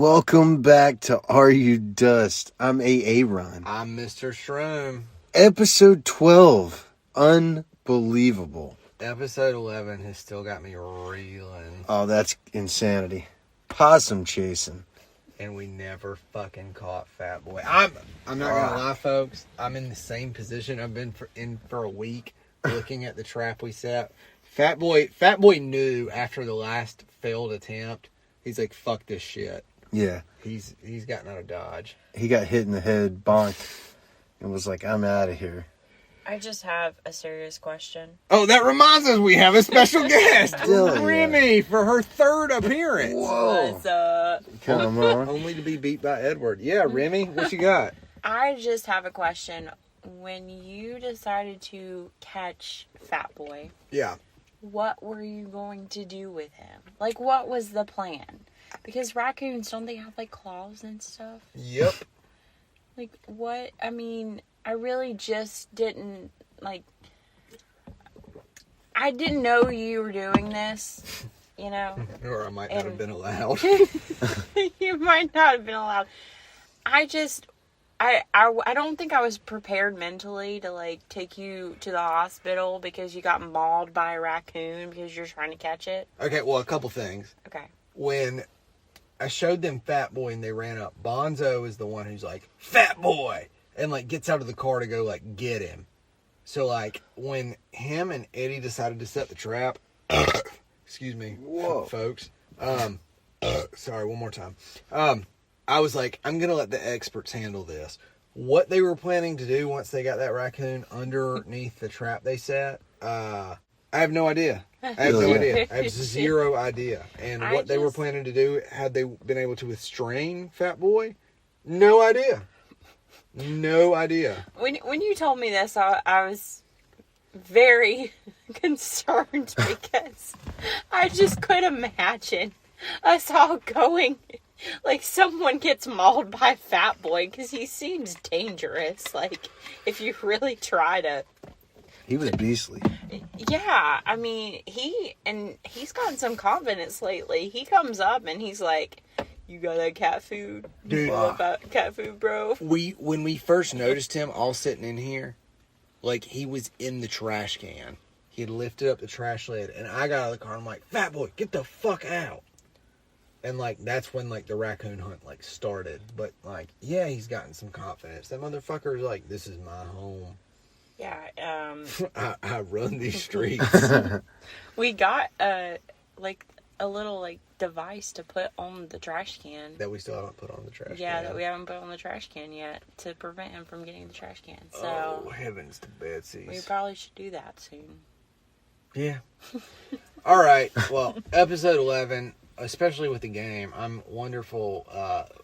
Welcome back to Are You Dust? I'm Ron. I'm Mr. Shroom. Episode 12. Unbelievable. Episode 11 has still got me reeling. Oh, that's insanity. Possum chasing. And we never fucking caught Fat Boy. I'm not gonna lie, folks. I'm in the same position I've been in for a week, looking at the trap we set. Fat Boy knew after the last failed attempt. He's like, fuck this shit. Yeah. He's gotten out of Dodge. He got hit in the head, bonked, and was like, I'm out of here. I just have a serious question. Oh, that reminds us we have a special guest. Remmi, for her third appearance. Whoa. What's up? Come on. Only to be beat by Edward. Yeah, Remmi, what you got? I just have a question. When you decided to catch Fat Boy, Yeah. what were you going to do with him? Like, what was the plan? Because raccoons, don't they have, like, claws and stuff? Yep. Like, what? I mean, I really just didn't, like... I didn't know you were doing this, you know? Or I might not have been allowed. You might not have been allowed. I don't think I was prepared mentally to, like, take you to the hospital because you got mauled by a raccoon because you're trying to catch it. Okay, well, a couple things. Okay. When I showed them Fat Boy and they ran up, Bonzo is the one who's like, Fat Boy! And, like, gets out of the car to go, like, get him. So, like, when him and Eddie decided to set the trap, excuse me, folks. Sorry, one more time. I was like, I'm going to let the experts handle this. What they were planning to do once they got that raccoon underneath the trap they set, I have no idea. I have zero idea. And what they were planning to do, had they been able to restrain Fat Boy, no idea. No idea. When you told me this, I was very concerned because I just could imagine us all going... Like, someone gets mauled by Fat Boy because he seems dangerous. Like, if you really try to... He was beastly. Yeah, I mean, he's gotten some confidence lately. He comes up and he's like, you got that cat food? Dude. Cat food, bro? When we first noticed him all sitting in here, like, he was in the trash can. He had lifted up the trash lid, and I got out of the car, and I'm like, Fat Boy, get the fuck out. And, like, that's when, like, the raccoon hunt, like, started. But, like, yeah, he's gotten some confidence. That motherfucker's like, this is my home. Yeah, I run these streets. We got, a little, like, device to put on the trash can. That we still haven't put on the trash can. Yeah, that we haven't put on the trash can yet to prevent him from getting the trash can. So, oh, heavens to Betsy's. we probably should do that soon. Yeah. All right. Well, episode 11... Especially with the game, I'm wonderful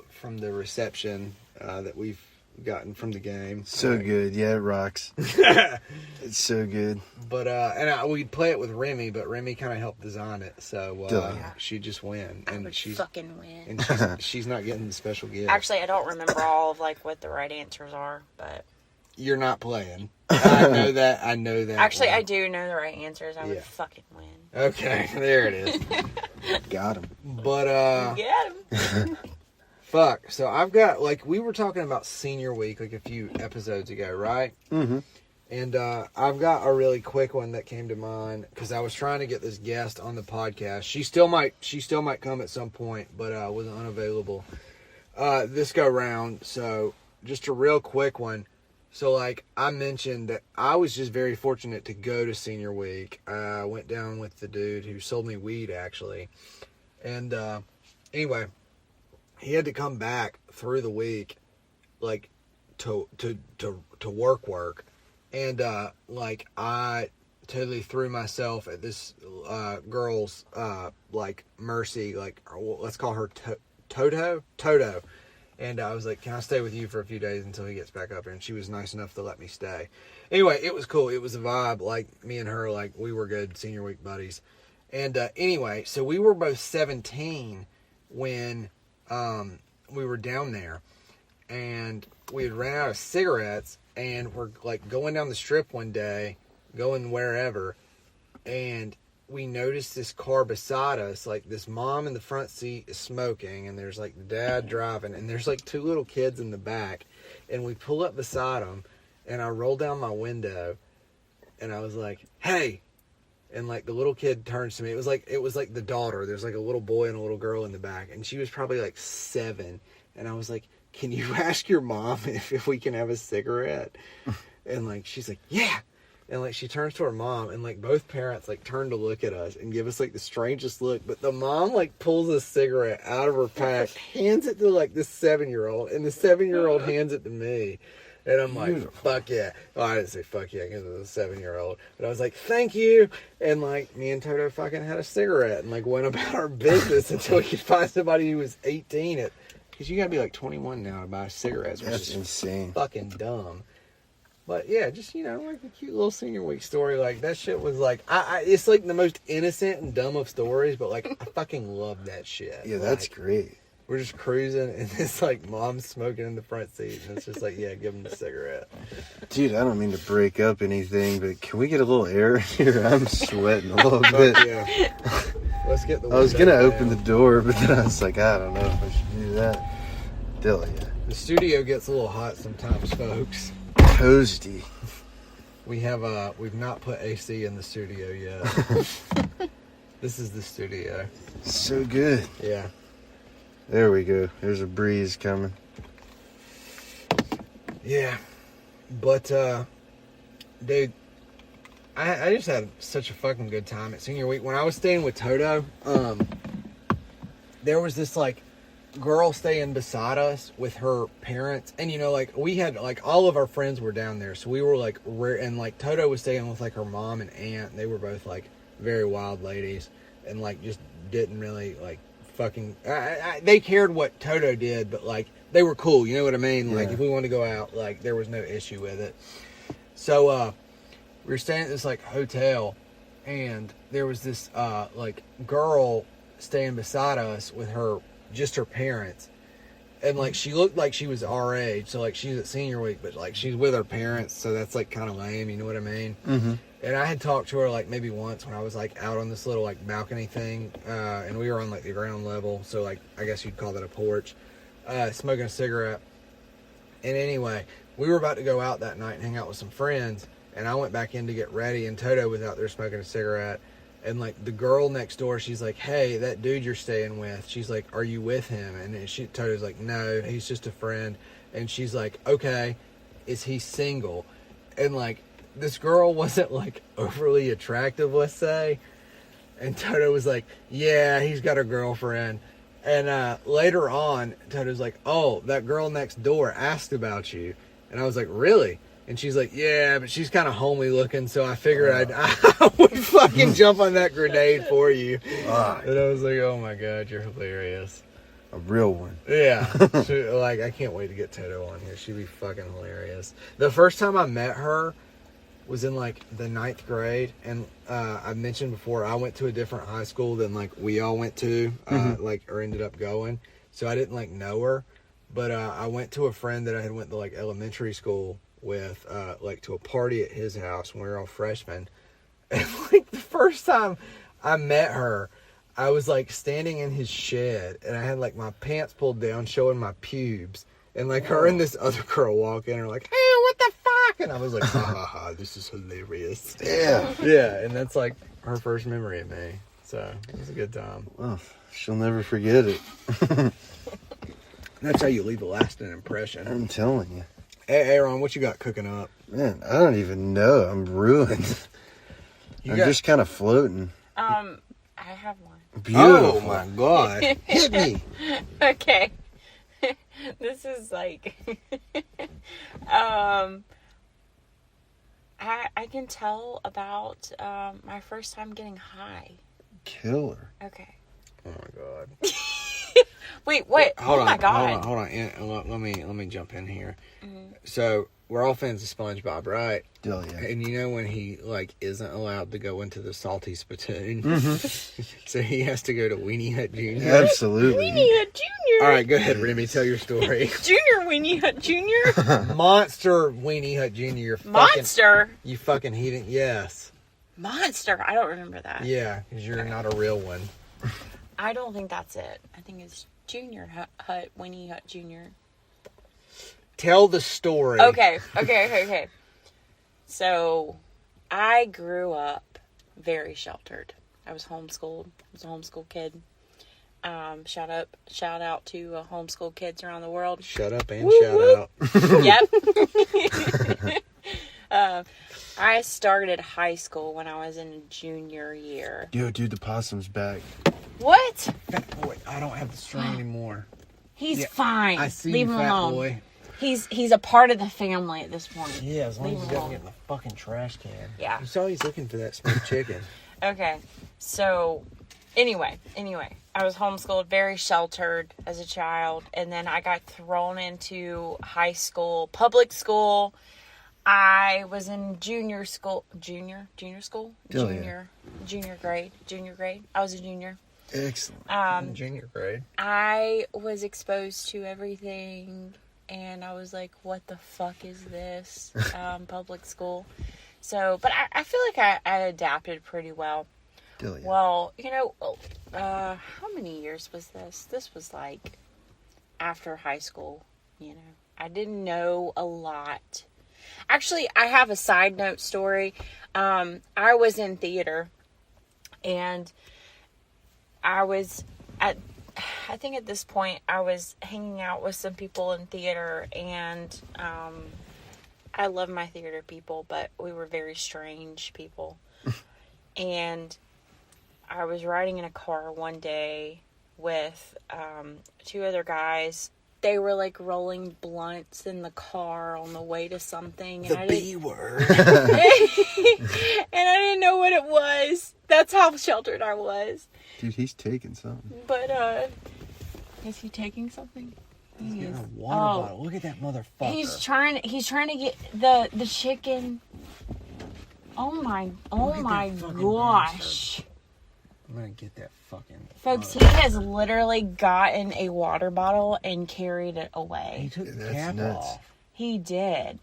from the reception that we've gotten from the game. So good. Yeah, it rocks. It's so good. But we'd play it with Remmi, but Remmi kind of helped design it, so she just win. And she's fucking win. And she's not getting the special gift. Actually, I don't remember all of like what the right answers are, but you're not playing. I know that. Actually, I do know the right answers. I would fucking win. Okay, there it is. Got him. But get him. Fuck. So I've got, like, we were talking about senior week like a few episodes ago, right? Mm-hmm. And I've got a really quick one that came to mind because I was trying to get this guest on the podcast. She still might come at some point, but was unavailable this go round. So just a real quick one. So, like, I mentioned that I was just very fortunate to go to senior week. I went down with the dude who sold me weed, actually. And, anyway, he had to come back through the week, like, to work. And, like, I totally threw myself at this girl's, like, mercy. Like, let's call her Toto. And I was like, can I stay with you for a few days until he gets back up here? And she was nice enough to let me stay. Anyway, it was cool. It was a vibe. Like, me and her, like, we were good senior week buddies. And anyway, so we were both 17 when we were down there. And we had ran out of cigarettes. And we're, like, going down the strip one day, going wherever. And we noticed this car beside us, like this mom in the front seat is smoking, and there's like the dad driving, and there's like 2 little kids in the back, and we pull up beside them, and I roll down my window, and I was like, hey, and like the little kid turns to me. It was like the daughter. There's like a little boy and a little girl in the back, and she was probably like 7, and I was like, can you ask your mom if we can have a cigarette? And like she's like, yeah. And like she turns to her mom, and like both parents like turn to look at us and give us like the strangest look. But the mom like pulls a cigarette out of her pack, hands it to like this 7-year-old, and the 7-year-old hands it to me. And I'm like, fuck yeah. Oh, I didn't say fuck yeah because it was a 7-year-old. But I was like, thank you. And like me and Toto fucking had a cigarette and like went about our business until we could find somebody who was 18. Because you gotta be like 21 now to buy cigarettes, which That's is insane. fucking dumb. But yeah, just, you know, like a cute little senior week story. Like that shit was like, it's like the most innocent and dumb of stories, but like I fucking love that shit. Yeah, that's like, great. we're just cruising, and it's like mom's smoking in the front seat, and it's just like, yeah, give him the cigarette. Dude, I don't mean to break up anything, but can we get a little air in here? I'm sweating a little bit. Yeah. Let's get the I was window gonna down. open the door, but then I was like, I don't know if I should do that. Still, yeah. The studio gets a little hot sometimes, folks. Toasty. We've not put AC in the studio yet. This is the studio. So good. Yeah. There we go. There's a breeze coming. Yeah. But, dude, I just had such a fucking good time at senior week. When I was staying with Toto, there was this, like, girl staying beside us with her parents. And, you know, like, we had, like, all of our friends were down there. So we were, like, and, like, Toto was staying with, like, her mom and aunt. They were both, like, very wild ladies. And, like, just didn't really, like, fucking... they cared what Toto did, but, like, they were cool. You know what I mean? Like, Yeah. if we wanted to go out, like, there was no issue with it. So, we were staying at this, like, hotel. And there was this, like, girl staying beside us with her... just her parents, and like she looked like she was our age, so like she's at senior week, but like she's with her parents, so that's like kind of lame, you know what I mean? Mm-hmm. And I had talked to her like maybe once when I was like out on this little like balcony thing, and we were on like the ground level, so like I guess you'd call that a porch, smoking a cigarette. And anyway, we were about to go out that night and hang out with some friends, and I went back in to get ready, and Toto was out there smoking a cigarette. And, like, the girl next door, she's like, hey, that dude you're staying with, she's like, are you with him? And Toto's like, no, he's just a friend. And she's like, okay, is he single? And, like, this girl wasn't, like, overly attractive, let's say. And Toto was like, yeah, he's got a girlfriend. And later on, Toto's like, oh, that girl next door asked about you. And I was like, really? And she's like, yeah, but she's kind of homely looking, so I figured I would fucking jump on that grenade for you. And I was like, oh my God, you're hilarious. A real one. Yeah. Like, I can't wait to get Toto on here. She'd be fucking hilarious. The first time I met her was in, like, the 9th grade. And I mentioned before, I went to a different high school than, like, we all went to, like, or ended up going. So I didn't, like, know her. But I went to a friend that I had went to, like, elementary school with, like, to a party at his house when we were all freshmen. And, like, the first time I met her, I was, like, standing in his shed, and I had, like, my pants pulled down showing my pubes. And, like, her and this other girl walk in and are like, hey, what the fuck? And I was like, ha ha ha, this is hilarious. Yeah. Yeah, and that's, like, her first memory of me. So, it was a good time. Well, she'll never forget it. That's how you leave a lasting impression. I'm telling you. Hey, Aaron, what you got cooking up? Man, I don't even know. I'm ruined. I'm just kind of floating. I have one. Beautiful. Oh my God. Hit me. Okay. This is like, I can tell about my first time getting high. Killer. Okay. Oh my God. Wait, what? Hold oh on, my God. Hold on. Let me jump in here. Mm-hmm. So we're all fans of SpongeBob, right? Hell yeah. And you know when he like isn't allowed to go into the salty spittoon, Mm-hmm. so he has to go to Weenie Hut Jr. Absolutely. Weenie Hut Jr. All right, go ahead, Remy. Tell your story. Junior Weenie Hut Jr. Monster Weenie Hut Jr. Monster. You fucking heathen. Yes. Monster. I don't remember that. Yeah, because you're not a real one. I don't think that's it. I think it's Junior Hut, Winnie Hut Jr. Tell the story. Okay. So, I grew up very sheltered. I was homeschooled. I was a homeschool kid. Shout out to homeschool kids around the world. Shut up and Woo, shout woo. out. Yep. I started high school when I was in junior year. Yo, dude, the possum's back. What? Fat boy, I don't have the string anymore. He's fine. I see Leave you, him fat alone. boy. He's a part of the family at this point. Yeah, as long Leave as him he doesn't alone. get in the fucking trash can. Yeah. You saw he's looking for that smoked chicken. Okay. So, anyway, I was homeschooled, very sheltered as a child, and then I got thrown into high school, public school. I was in junior school. Junior grade. I was a junior. Excellent. Junior grade. I was exposed to everything, and I was like, what the fuck is this? Public school. So, but I feel like I adapted pretty well. Dilly. Well, how many years was this? This was like after high school, I didn't know a lot. Actually, I have a side note story. I was in theater, and I think at this point I was hanging out with some people in theater, and I love my theater people, but we were very strange people. And I was riding in a car one day with two other guys. They were like rolling blunts in the car on the way to something. And The B word. And I didn't know what it was. That's how sheltered I was. Dude, he's taking something. But, is he taking something? He's He getting is. a water bottle. Look at that motherfucker. He's trying to get the chicken. Oh my fucking gosh. I'm gonna get that fucking... Folks, he has literally gotten a water bottle and carried it He away. took the That's cap nuts. off. He did.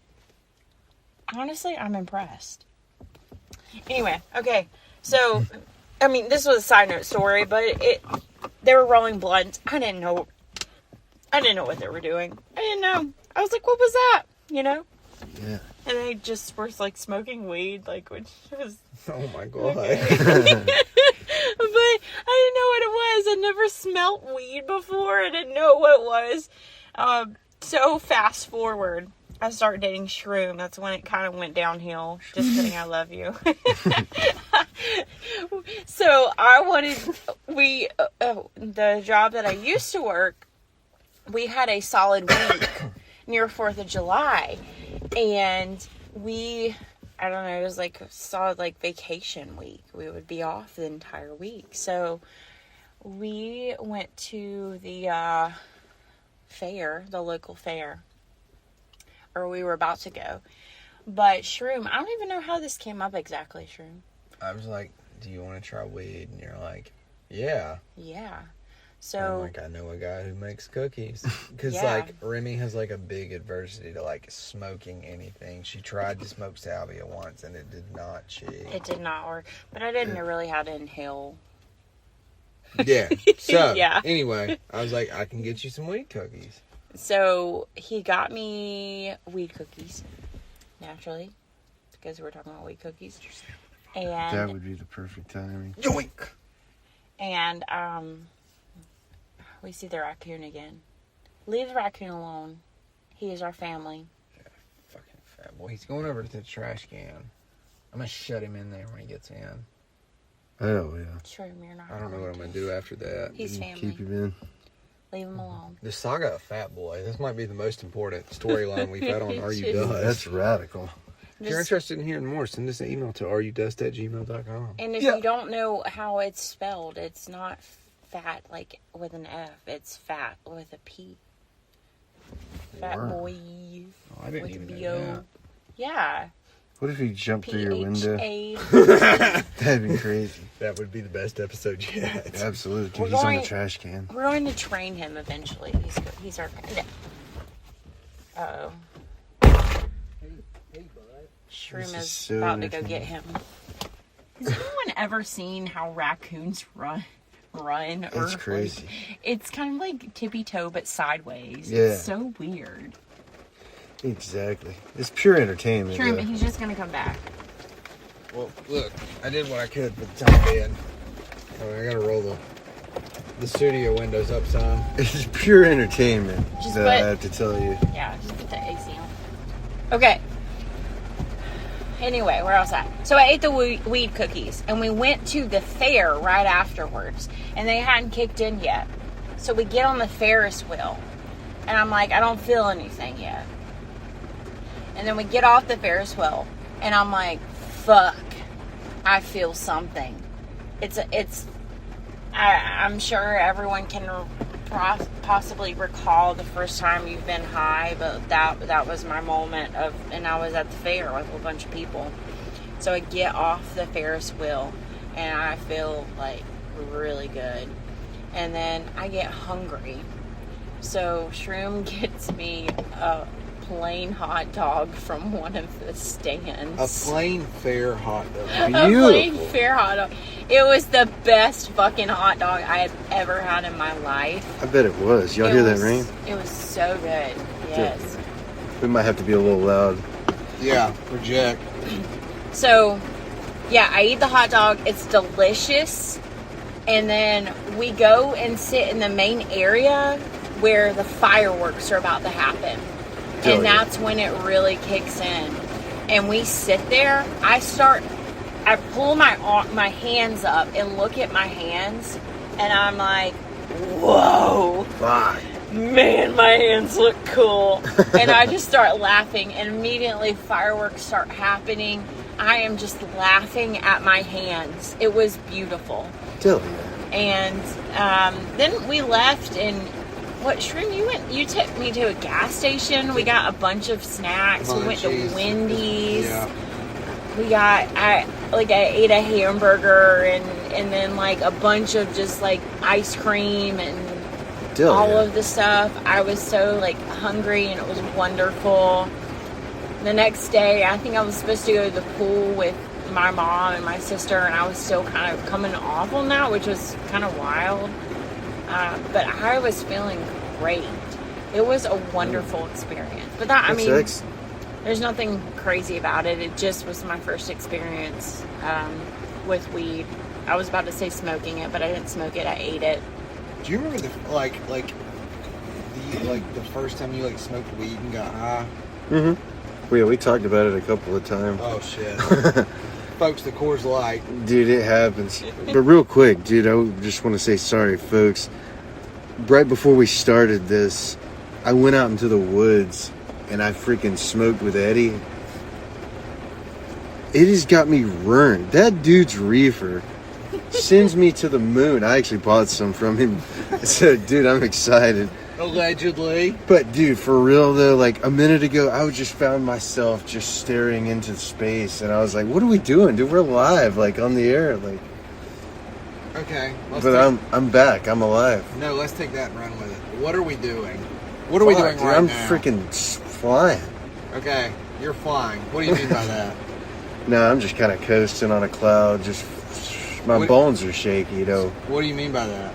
Honestly, I'm impressed. Anyway, okay. So, I mean, this was a side note story, but they were rolling blunts. I didn't know what they were doing. I didn't know. I was like, what was that? Yeah. And they just were like smoking weed, like, which was... Oh my god. But I didn't know what it was. I never smelt weed before. I didn't know what it was. So fast forward, I started dating Shroom. That's when it kind of went downhill. Just kidding, I love you. So the job that I used to work, we had a solid week near 4th of July. And I don't know, it was like a solid like vacation week. We would be off the entire week. So we went to the fair, the local fair. Or we were about to go. But Shroom, I don't even know how this came up exactly, Shroom. I was like, do you want to try weed? And you're like, yeah. Yeah. I'm So like, I know a guy who makes cookies. Because, Yeah. like, Remmi has, like, a big adversity to, like, smoking anything. She tried to smoke salvia once, and it did not cheat. it did not work. But I didn't know really how to inhale. Yeah. So, Yeah. anyway, I was like, I can get you some weed cookies. So he got me weed cookies, naturally, because we're talking about weed cookies. That And would be the perfect timing. Yoink! and we see the raccoon again. Leave the raccoon alone. He is our family. Fucking fat boy. He's going over to the trash can. I'm going to shut him in there when he gets in. Oh, yeah. Shroom, you're not. I don't know what I'm going going to do after that. He's You family. Keep him in. Leave him alone. The saga of Fat Boy. This might be the most important storyline we've had on Are You Just- Dust? That's radical. If you're interested in hearing more, send us an email to areyoudust@gmail.com. And if you don't know how it's spelled, it's not fat like with an F. It's fat with a P. Fat Wow. boy Oh, I didn't with a even know B-O. that. Yeah. What if he jumped through your window? PHA. That'd be crazy. That would be the best episode yet. Absolutely. Dude, We're he's on going- the trash can. We're going to train him eventually. He's our. Uh-oh. Hey, bud. Shroom This is is so about to go entertaining. get him. Has anyone ever seen how raccoons run? It's crazy. It's kind of like tippy toe, but sideways. Yeah. It's so weird. Exactly. It's pure entertainment. Sure, though. he's just gonna come back. Well, look, I did what I could for the time being. Oh, I gotta roll the studio windows up some. It's pure entertainment. Just I have to tell you. Yeah, just put the AC on. Okay. Anyway, where else at? So I ate the weed cookies, and we went to the fair right afterwards, and they hadn't kicked in yet. So we get on the Ferris wheel, and I'm like, I don't feel anything yet. And then we get off the Ferris wheel, and I'm like, fuck, I feel something. I'm sure everyone can possibly recall the first time you've been high, but that was my moment and I was at the fair with a bunch of people. So I get off the Ferris wheel, and I feel like really good. And then I get hungry. So Shroom gets me a plain hot dog from one of the stands. A plain fair hot dog. A plain fair hot dog. It was the best fucking hot dog I have ever had in my life. I bet it was. Y'all hear that ring? It was so good. Yes. We might have to be a little loud. Yeah, project. So, yeah, I eat the hot dog. It's delicious. And then we go and sit in the main area where the fireworks are about to happen. And that's when it really kicks in. And we sit there. I pull my hands up and look at my hands. And I'm like, whoa. Fuck. Man, my hands look cool. And I just start laughing. And immediately fireworks start happening. I am just laughing at my hands. It was beautiful. Tell you. And then we left, and you took me to a gas station. We got a bunch of snacks. We went to Wendy's. Yeah. I ate a hamburger and then like a bunch of just like ice cream and all of the stuff. I was so like hungry, and it was wonderful. The next day, I think I was supposed to go to the pool with my mom and my sister, and I was still kind of coming off on that, which was kind of wild. But I was feeling great. It was a wonderful experience. But there's nothing crazy about it. It just was my first experience with weed. I was about to say smoking it, but I didn't smoke it. I ate it. Do you remember the first time you smoked weed and got high? Mm-hmm. Yeah, we talked about it a couple of times. Oh shit. Folks, the Coors Light. Dude, it happens. But real quick, dude, I just want to say sorry, folks. Right before we started this, I went out into the woods and I freaking smoked with Eddie. It has got me ruined. That dude's reefer sends me to the moon. I actually bought some from him. So, dude, I'm excited. Allegedly. But, dude, for real, though, like a minute ago, I just found myself just staring into space. And I was like, what are we doing? Dude, we're live, like, on the air. Like, okay. I'm back. I'm alive. No, let's take that and run with it. What are we doing? What are we doing right I'm now? I'm freaking flying. Okay, you're flying. What do you mean by that? No, I'm just kind of coasting on a cloud. Just my bones are shaky, though. What do you mean by that?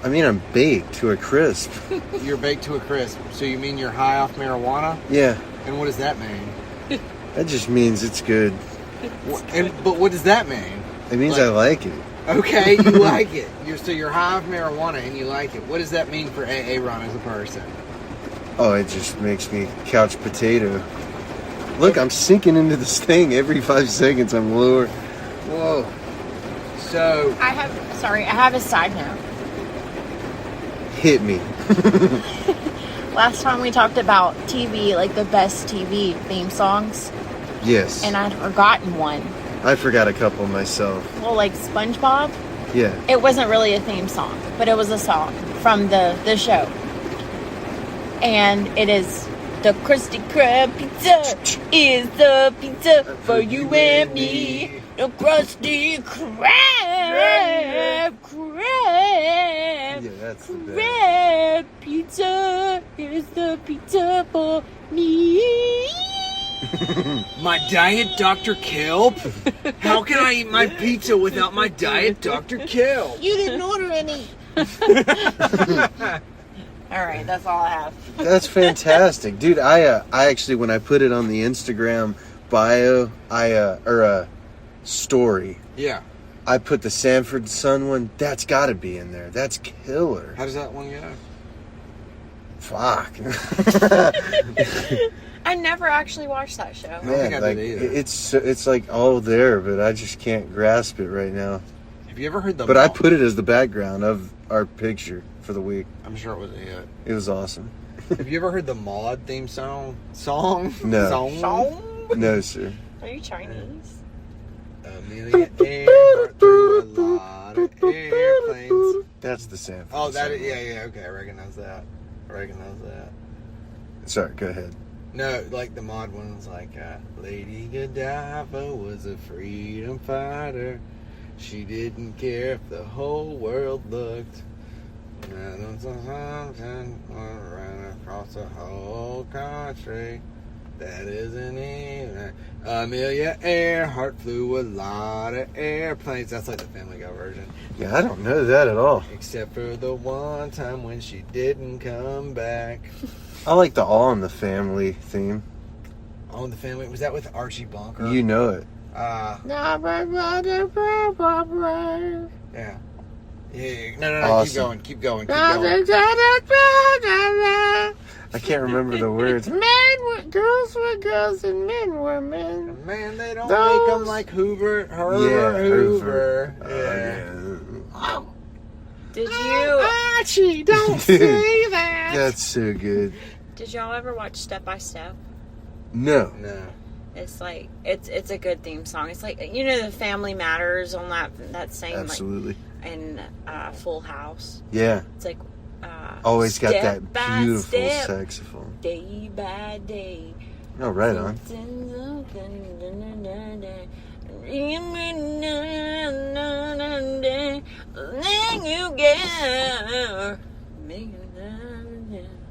I mean, I'm baked to a crisp. You're baked to a crisp. So you mean you're high off marijuana? Yeah. And what does that mean? That just means it's good. But what does that mean? It means I like it. Okay, you like it. You're high off marijuana and you like it. What does that mean for Aaron as a person? Oh, it just makes me couch potato. Look, I'm sinking into this thing every 5 seconds. I'm lower. Whoa. So I have a side note. Hit me. Last time we talked about TV, like the best TV theme songs. Yes. And I'd forgotten one. I forgot a couple myself. Well, like SpongeBob. Yeah. It wasn't really a theme song, but it was a song from the show. And it is the Krusty Krab pizza is the pizza for you and me. The Krusty Krab. Yeah, that's the best. Krab pizza is the pizza for me. My Diet Dr. Kelp? How can I eat my pizza without my Diet Dr. Kelp? You didn't order any. All right, that's all I have. That's fantastic, dude. I actually, when I put it on the Instagram bio, story, Yeah. I put the Sanford Son one. That's got to be in there. That's killer. How does that one go? Fuck. I never actually watched that show. don't think I Man, did like either. it's like all there, but I just can't grasp it right now. Have you ever heard the? But I put it as the background of our picture for the week. I'm sure it was a hit. It was awesome. Have you ever heard the Mod theme song? No. Song? No, sir. Are you Chinese? Amelia Earhart through a lot of airplanes. That's the Sanford. Oh, that Son is, yeah, okay, I recognize that. Sorry, go ahead. No, like the Mod one was like, Lady Godiva was a freedom fighter. She didn't care if the whole world looked. Ran across the whole country. That isn't even. Amelia Earhart flew a lot of airplanes. That's like the Family Guy version. Yeah, I don't know that at all. Except for the one time when she didn't come back. I like the All in the Family theme. All in the Family. Was that with Archie Bunker? You know it. Yeah. Yeah. No. Awesome. Keep going. I can't remember the words. Girls were girls and men were men. Man, they don't Those- make them like Hoover. Hoover. Yeah. Did you? Archie, don't Dude, say that. That's so good. Did y'all ever watch Step by Step? No. No. It's like it's a good theme song. It's like the Family Matters on that same Absolutely. like in Full House. Yeah. It's like Always got step that by beautiful step, saxophone. day by day. Oh, right on.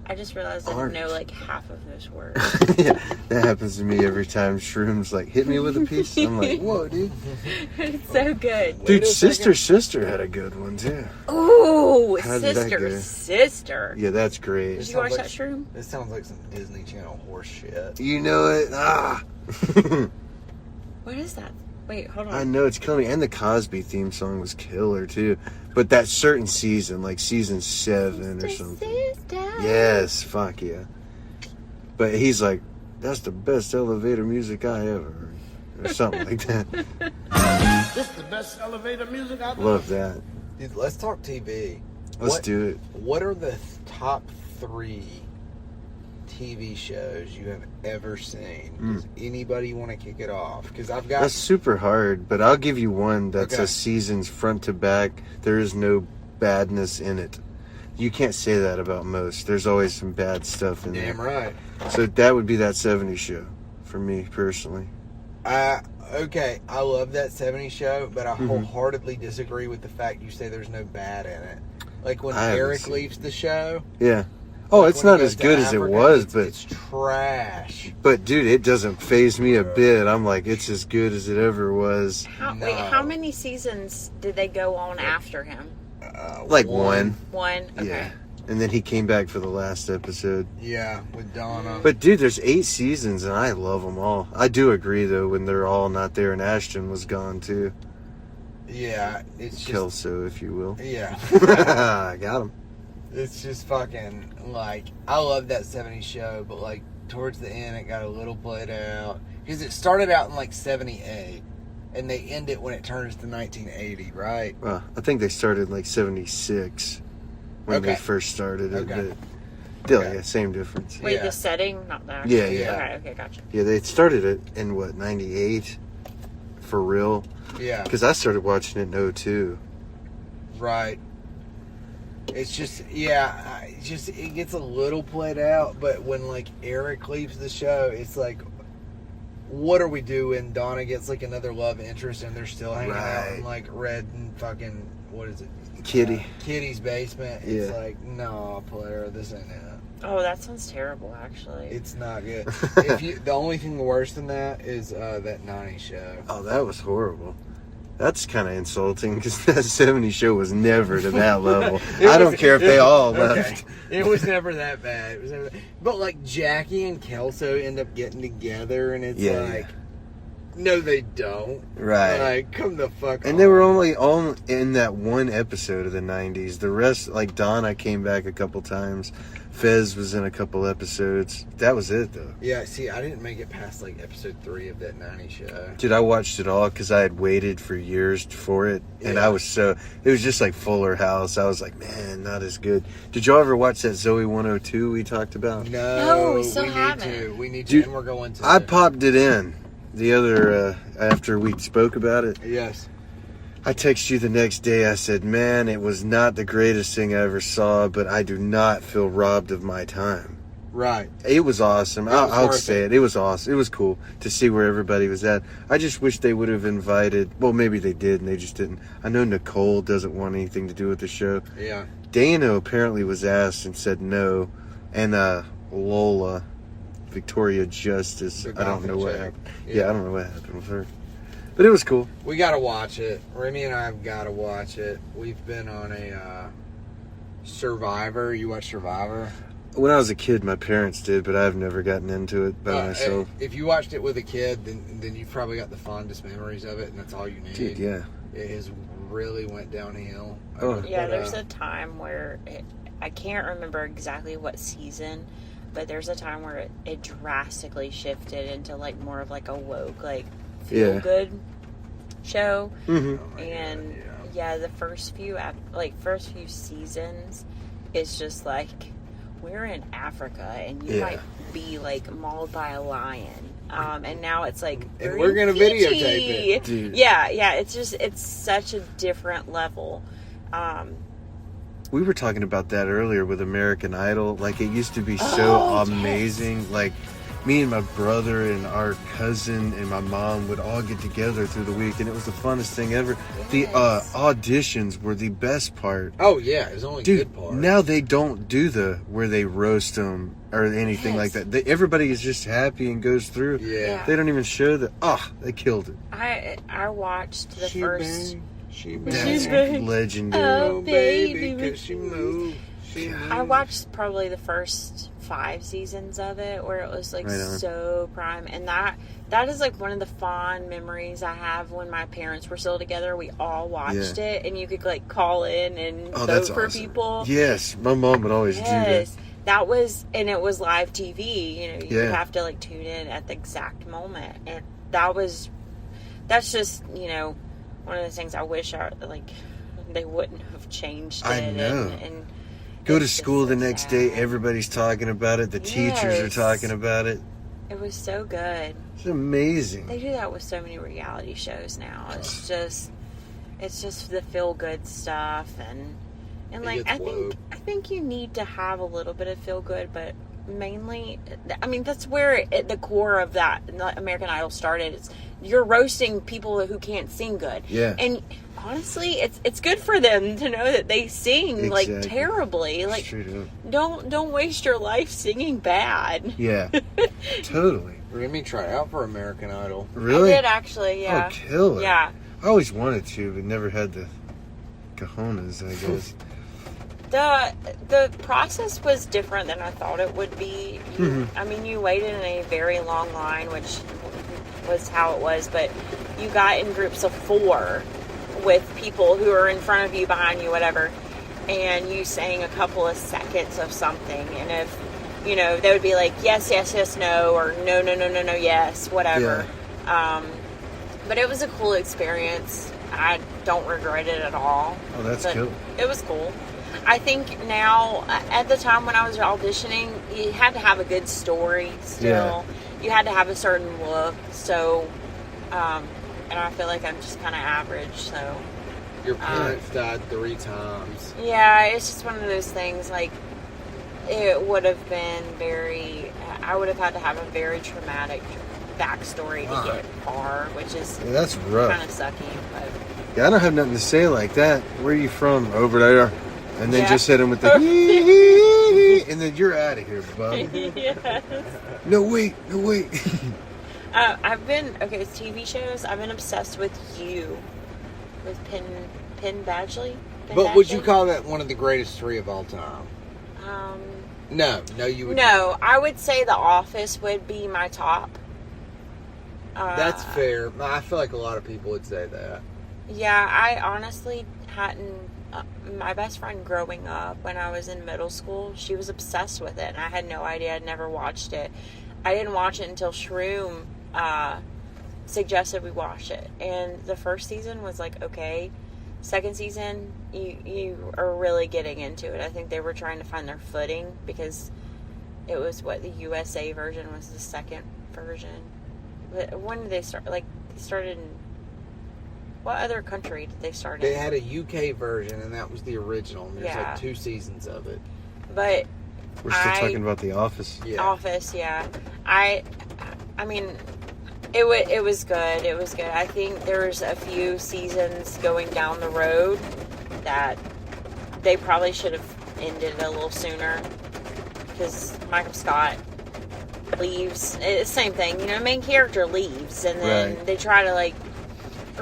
I just realized I didn't know like half of those words. Yeah, that happens to me every time Shroom's like, hit me with a piece. I'm like, whoa, dude. It's so good. Dude, Sister had a good one, too. Ooh, How did that go? sister. Yeah, that's Did great. you watch that Shroom? This sounds like some Disney Channel horse shit. You know it. Ah. What is that? Wait, hold on. I know it's killing me. And the Cosby theme song was killer, too. But that certain season, like season 7 or something. Yes, fuck yeah. But he's like, that's the best elevator music I ever heard. Or something like that. This is the best elevator music I've Love that. Dude, let's talk TV. Let's do it. What are the top 3 TV shows you have ever seen? Does anybody want to kick it off? Because I've got... That's super hard, but I'll give you one that's Okay. a season's front to back. There is no badness in it. You can't say that about most. There's always some bad stuff in Damn there. right. So that would be that 70s show for me personally. Okay, I love that 70s show, but I wholeheartedly disagree with the fact you say there's no bad in it. Like when I haven't Eric seen leaves the show. Yeah. Oh, like it's when he not goes as to good as it Africa, was, it's trash. but dude, it doesn't faze me a bit. I'm like, it's as good as it ever was. Wait, how many seasons did they go on after him? Like one. One? Okay. Yeah. And then he came back for the last episode. Yeah, with Donna. But dude, there's 8 seasons and I love them all. I do agree though when they're all not there and Ashton was gone too. Yeah, it's just... Kelso, if you will. Yeah. I got him. It's just fucking, like, I love that 70s show, but, like, towards the end, it got a little played out. Because it started out in, like, 78, and they end it when it turns to 1980, right? Well, I think they started like 76 when they first started it. Okay. But still, Okay. yeah, same difference. Wait, Yeah. the setting, not the actual. Yeah, yeah. Okay, gotcha. Yeah, they started it in, 98? For real? Yeah, Because I started watching it in 02. right. It's just, yeah, it gets a little played out, but when, like, Eric leaves the show, it's like, what are we doing? Donna gets, like, another love interest, and they're still hanging out in, Right. like, red and fucking, what is it? Kitty's basement. It's Yeah. like, no, Blair, this ain't it. Oh, that sounds terrible, actually. It's not good. The only thing worse than that is that 90s show. Oh, that was horrible. That's kind of insulting because that 70s show was never to that level. I don't care if they all left. It was never that bad. It was never but like Jackie and Kelso end up getting together, and it's like, no, they don't. Right. Like, come the fuck on. And they were only on in that one episode of the 90s. The rest, like Donna came back a couple times. Fez was in a couple episodes. That was it, though. Yeah, see, I didn't make it past like episode 3 of that 90s show. Dude, I watched it all because I had waited for years for it. And Yeah. it was just like Fuller House. I was like, man, not as good. Did y'all ever watch that Zoe 102 we talked about? No, we still haven't. Need to. We need to, Dude, and we're going to. I popped it in the other, after we spoke about it. Yes. I texted you the next day. I said, man, it was not the greatest thing I ever saw, but I do not feel robbed of my time. Right. It was awesome. I'll worth say it. It was awesome. It was cool to see where everybody was at. I just wish they would have invited, well, maybe they did and they just didn't. I know Nicole doesn't want anything to do with the show. Yeah. Dana apparently was asked and said no. And Lola, Victoria Justice, The I don't know what chick. happened. Yeah. Yeah, I don't know what happened with her. But it was cool. We got to watch it. Remy and I have got to watch it. We've been on a Survivor. You watch Survivor? When I was a kid, my parents did, but I've never gotten into it by myself. If you watched it with a kid, then you've probably got the fondest memories of it, and that's all you need. Dude, yeah. It has really went downhill. Oh. Yeah, But, there's a time where I can't remember exactly what season, but there's a time where it drastically shifted into like more of like a woke, like feel good show. Mm-hmm. Oh my And God, yeah, the first few seasons, it's just like we're in Africa and you might be like mauled by a lion. And now it's like And we're gonna PG. videotape it. Dude. Yeah, it's such a different level. We were talking about that earlier with American Idol. Like, it used to be so amazing. Like, me and my brother and our cousin and my mom would all get together through the week, and it was the funnest thing ever. The auditions were the best part. Oh yeah, it's only Dude, good part. now they don't do where they roast them or anything like that. Everybody is just happy and goes through. Yeah. They don't even show that. They killed it. I watched the She first. bang, she That's bang. legendary. Oh, baby. 'cause she moved. She moved. I watched probably the first 5 seasons of it where it was like Right on. so prime, and that is like one of the fond memories I have when my parents were still together. We all watched it, and you could like call in and vote That's for awesome. people. Yes, my mom would always do that. Yes, that was, and it was live TV. You know, you Yeah. would have to like tune in at the exact moment, and that's just, you know, one of the things I wish they wouldn't have changed it. I know. And Go to it's just school the so next sad. day, everybody's talking about it. The teachers are Yes. talking about it. It was so good. It's amazing. They do that with so many reality shows now. It's just the feel good stuff, and like gets woke. I think you need to have a little bit of feel good, but mainly, I mean, that's where the core of that American Idol started. You're roasting people who can't sing good. Yeah. And honestly, it's good for them to know that they sing like Exactly. terribly. Like, Straight up. don't waste your life singing bad. Yeah. Totally. Remy tried out for American Idol. Really? I did actually, yeah. Oh, killer. Yeah. I always wanted to, but never had the cojones, I guess. The process was different than I thought it would be. I mean, you waited in a very long line, which was how it was, but you got in groups of 4 with people who are in front of you, behind you, whatever, and you sang a couple of seconds of something, and if, you know, they would be like, yes, yes, yes, no, or no, no, no, no, no, yes, whatever. But it was a cool experience. I don't regret it at all. Oh, that's But cool. It was cool. I think now, at the time when I was auditioning, you had to have a good story still. Yeah. You had to have a certain look. So, and I feel like I'm just kind of average. So, Your parents died 3 times. yeah, it's just one of those things. Like, it would have been I would have had to have a very traumatic backstory to get far, which is Yeah, that's rough. kind of sucky. But Yeah, I don't have nothing to say like that. Where are you from? Over there. And then Yeah. just hit him with the hee, and then you're out of here, bud. Yes. No, wait. I've been, it's TV shows. I've been obsessed with You. With Penn Badgley. But would you call that one of the greatest 3 of all time? No, you would. No, I would say The Office would be my top. That's fair. I feel like a lot of people would say that. Yeah, I honestly hadn't. My best friend growing up when I was in middle school, she was obsessed with it, and I had no idea. I'd never watched it. I didn't watch it until Shroom suggested we watch it, and the first season was like okay. Second season, you are really getting into it. I think they were trying to find their footing because it was the USA version was the second version. But when did they start? Like they started in. What other country did they start in? They had a UK version, and that was the original. And there's like 2 seasons of it. But we're still talking about The Office. Yeah. Office, yeah. I mean, it was good. It was good. I think there's a few seasons going down the road that they probably should have ended a little sooner because Michael Scott leaves. It's the same thing, main character leaves, and then they try to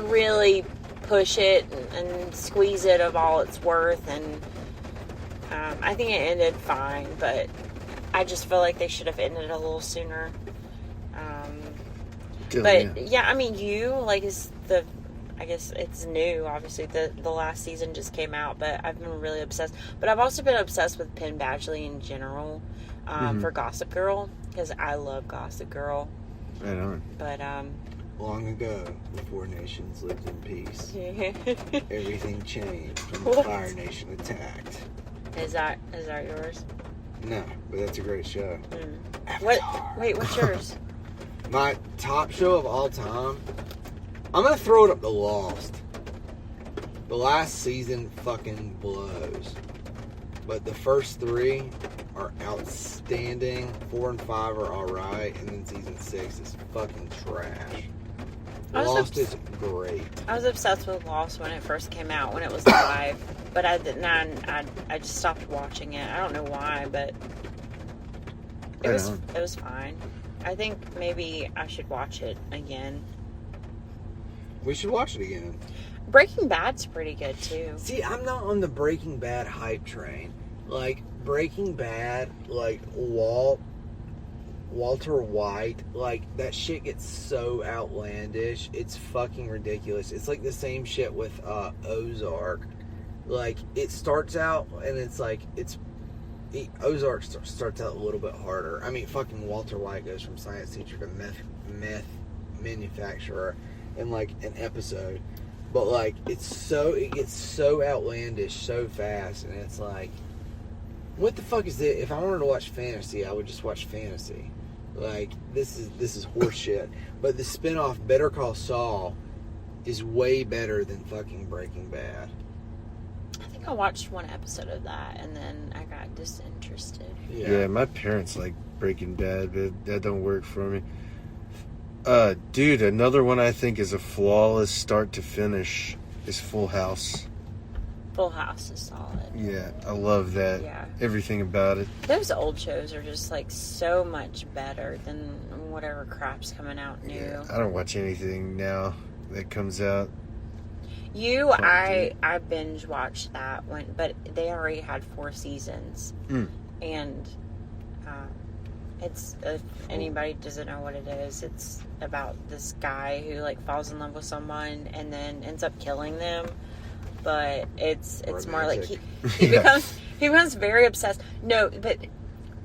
really push it and squeeze it of all it's worth, and I think it ended fine, but I just feel like they should have ended a little sooner. I mean, You is I guess it's new, obviously the last season just came out, but I've been really obsessed. But I've also been obsessed with Penn Badgley in general for Gossip Girl, because I love Gossip Girl. Right on. But long ago, before nations lived in peace, everything changed when the Fire Nation attacked. Is that yours? No, but that's a great show. What's yours? My top show of all time, I'm gonna throw it up to Lost. The last season fucking blows, but the first 3 are outstanding. 4 and 5 are alright, and then season 6 is fucking trash. Lost is great. I was obsessed with Lost when it first came out, when it was live, but I just stopped watching it. I don't know why, but it was fine. I think maybe I should watch it again. We should watch it again. Breaking Bad's pretty good too. See, I'm not on the Breaking Bad hype train. Like Breaking Bad, Walter White, that shit gets so outlandish. It's fucking ridiculous. It's like the same shit with Ozark. It starts out and it's Ozark starts out a little bit harder. I mean, fucking Walter White goes from science teacher to meth manufacturer in an episode. But it gets so outlandish so fast, and it's what the fuck is it? If I wanted to watch fantasy, I would just watch fantasy. This is horseshit. But the spinoff Better Call Saul is way better than fucking Breaking Bad. I think I watched one episode of that and then I got disinterested. Yeah, my parents like Breaking Bad, but that don't work for me. Dude, another one I think is a flawless start to finish is Full House. Full House is solid. Yeah, I love that. Yeah. Everything about it. Those old shows are just so much better than whatever crap's coming out new. Yeah, I don't watch anything now that comes out. I binge watched that one, but they already had 4 seasons. And it's, if anybody doesn't know what it is, it's about this guy who falls in love with someone and then ends up killing them. But it's more like he becomes very obsessed. No, but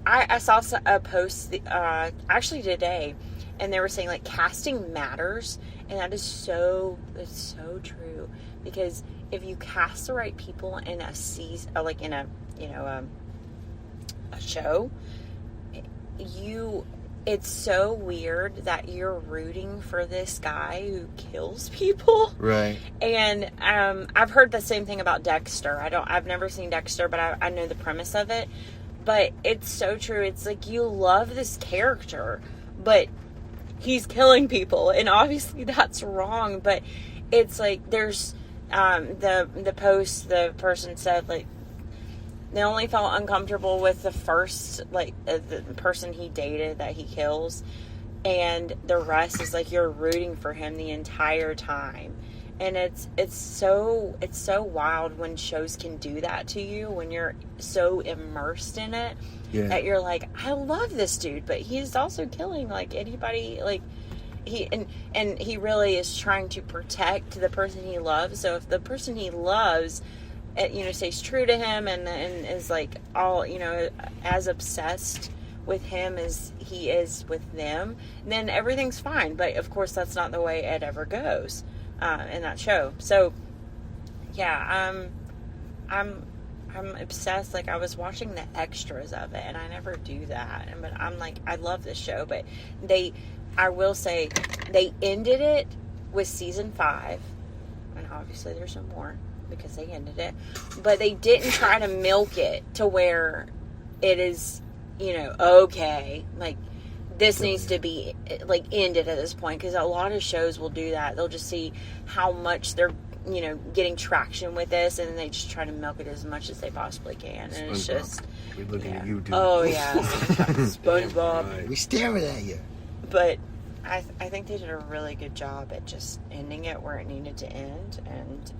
I saw a post actually today, and they were saying casting matters, and that is so true, because if you cast the right people in a season, in a show, it's so weird that you're rooting for this guy who kills people. Right. And I've heard the same thing about Dexter. I've never seen Dexter, but I know the premise of it. But it's so true. It's you love this character, but he's killing people, and obviously that's wrong. But it's there's the post, the person said, like, they only felt uncomfortable with the first, like, the person he dated that he kills, and the rest is like you're rooting for him the entire time. And it's so wild when shows can do that to you when you're so immersed in it that you're like, I love this dude, but he's also killing like anybody, like he and he really is trying to protect the person he loves. So if the person he loves, you know, stays true to him and is like all, you know, as obsessed with him as he is with them, then everything's fine. But of course that's not the way it ever goes in that show. So yeah, I'm obsessed. Like, I was watching the extras of it, and I never do that. But I'm like, I love this show, but I will say they ended it with season 5, and obviously there's no more because they ended it, but they didn't try to milk it to where it is, you know, okay, like this needs to be like ended at this point, because a lot of shows will do that. They'll just see how much they're, you know, getting traction with this, and then they just try to milk it as much as they possibly can, and it's just we looking at you, dude. oh yeah, SpongeBob. Right. We staring at you. But I think they did a really good job at just ending it where it needed to end and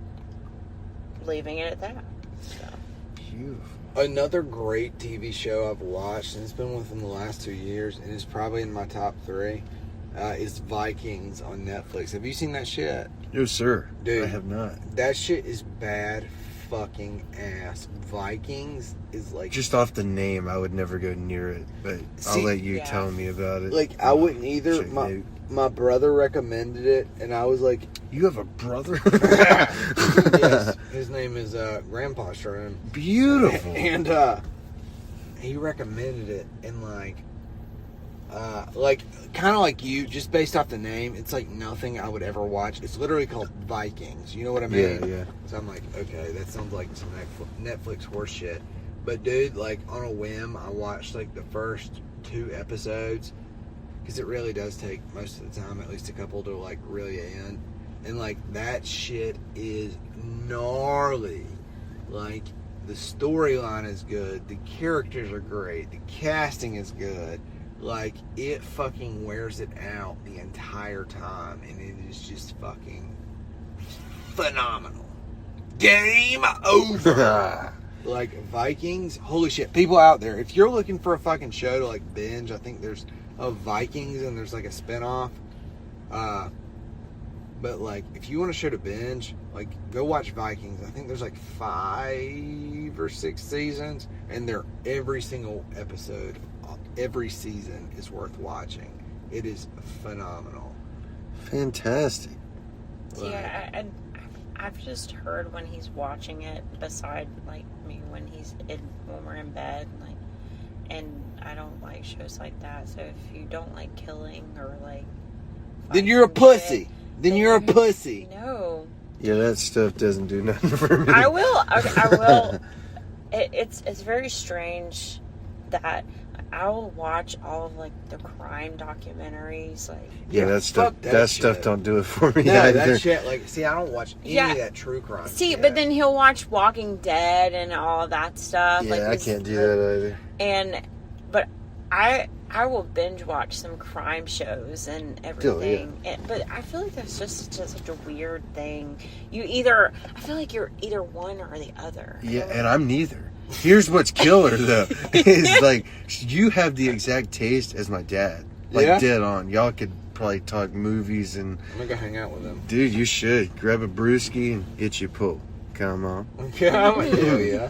leaving it at that. So. Beautiful. Another great TV show I've watched, and it's been within the last 2 years, and it's probably in my top 3, is Vikings on Netflix. Have you seen that shit? No, sir. Dude, I have not. That shit is bad fucking ass. Vikings is like... Just off the name, I would never go near it, but I'll let you tell me about it. Like, I wouldn't either. My brother recommended it, and I was like... You have a brother? Yes. His name is Grandpa Sherman. Beautiful. And he recommended it, and like kind of like you, just based off the name, it's like nothing I would ever watch. It's literally called Vikings. You know what I mean? Yeah, yeah. So I'm like, okay, that sounds like some Netflix horse shit. But dude, like on a whim, I watched like the first 2 episodes, because it really does take most of the time, at least a couple, to like really end. And like that shit is gnarly. Like the storyline is good, the characters are great, the casting is good. Like it fucking wears it out the entire time, and it is just fucking phenomenal. Game over. Like Vikings, holy shit. People out there, if you're looking for a fucking show to like binge, I think there's Vikings, and there's like a spinoff. But like, if you want a show to binge, like go watch Vikings. I think there's like 5 or 6 seasons, and they're every single episode, every season is worth watching. It is phenomenal. Fantastic. Yeah, I've just heard when he's watching it, beside like me, when we're in bed, like, and I don't like shows like that. So if you don't like killing or like, then you're a pussy. Then you're a pussy. No. Yeah, that stuff doesn't do nothing for me. I will. I will. It's very strange that I'll watch all of like the crime documentaries. Like, yeah, that stuff don't do it for me. No, either. that shit. Like, see, I don't watch any of that true crime. See, shit. but then he'll watch Walking Dead and all of that stuff. Yeah, like, I can't do that either. But I will binge watch some crime shows and everything. But I feel like that's just such a weird thing. I feel like you're either one or the other. Yeah, and I'm neither. Here's what's killer though, is like you have the exact taste as my dad. Like dead on. Y'all could probably talk movies and I'm gonna go hang out with him. Dude, you should. Grab a brewski and get you pulled. Come on. Okay, I'm gonna do, yeah.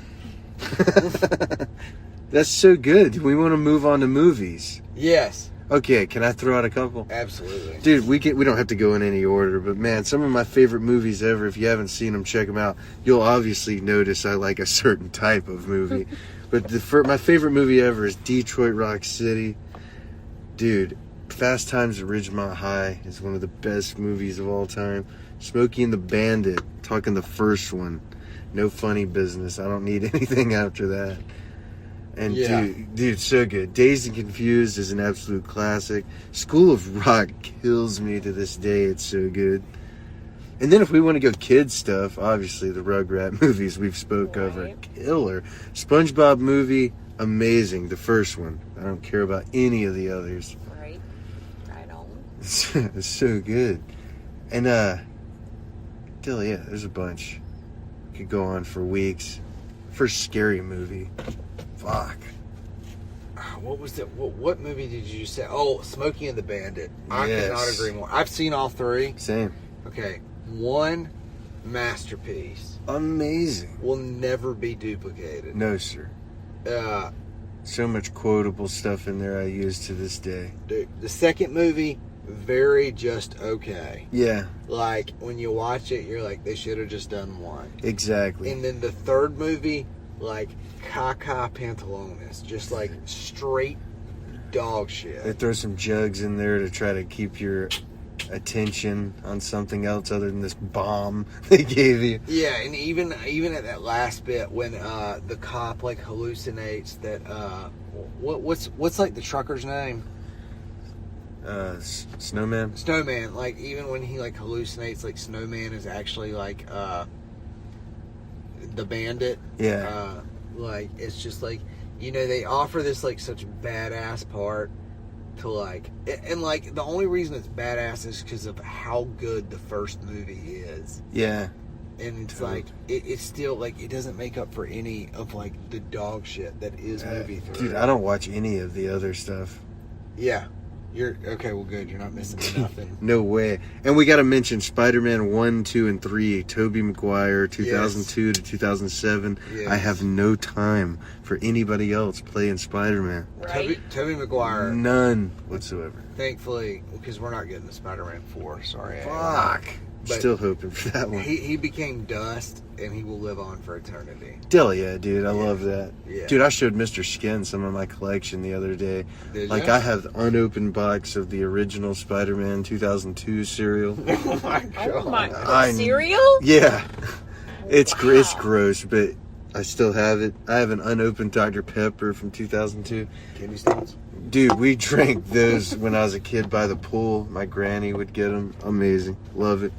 That's so good. We want to move on to movies. Yes. Okay, can I throw out a couple? Absolutely. Dude, we don't have to go in any order, but man, some of my favorite movies ever, if you haven't seen them, check them out. You'll obviously notice I like a certain type of movie. But my favorite movie ever is Detroit Rock City. Dude, Fast Times at Ridgemont High is one of the best movies of all time. Smokey and the Bandit, talking the first one. No Funny Business. I don't need anything after that. And dude, so good. Dazed and Confused is an absolute classic. School of Rock kills me to this day. It's so good. And then if we want to go kids stuff, obviously the Rugrat movies we've spoke of are Right. killer. SpongeBob movie, amazing. The first one. I don't care about any of the others. Right. Right on. It's so good. And still, yeah, there's a bunch. Could go on for weeks. First scary movie. Fuck. What was that? What movie did you say? Oh, Smokey and the Bandit. I Yes. cannot agree more. I've seen all three. Same. Okay, one masterpiece Amazing. will never be duplicated. No, sir. Uh, So much quotable stuff in there I use to this day. dude, the second movie, very just okay. Yeah, Like when you watch it, you're like, they should have just done one. exactly. And then the third movie, like caca pantalones, just like straight dog They shit. throw some jugs in there to try to keep your attention on something else other than this bomb they gave you. Yeah, and even at that last bit when the cop like hallucinates that what's like the trucker's name? Snowman? Snowman. Like even when he like hallucinates, like Snowman is actually like the bandit. Yeah. Like it's just like, you know, they offer this like such badass part to like, and like the only reason it's badass is because of how good the first movie is. Yeah. And it's Totally. like it's still like it doesn't make up for any of like the dog shit that is movie 3. Dude, I don't watch any of the other stuff. Yeah, you're okay. Well, good. You're not missing nothing. No way. And we got to mention Spider-Man 1, 2, and 3. Tobey Maguire, 2002 to 2007. Yes. I have no time for anybody else playing Spider-Man. Right. Toby Maguire. None whatsoever. Thankfully, because we're not getting the Spider-Man 4. Sorry. Fuck. But Still hoping for that one. He became dust, and he will live on for eternity. Hell yeah, dude. I love that. Yeah. Dude, I showed Mr. Skin some of my collection the other day. Did Like, ya? I have unopened box of the original Spider-Man 2002 cereal. Oh my Oh my I- cereal? Yeah. It's it's Wow. gross, but I still have it. I have an unopened Dr. Pepper from 2002. Kidney stones. Dude, we drank those when I was a kid by the pool. My granny would get them. Amazing. Love it.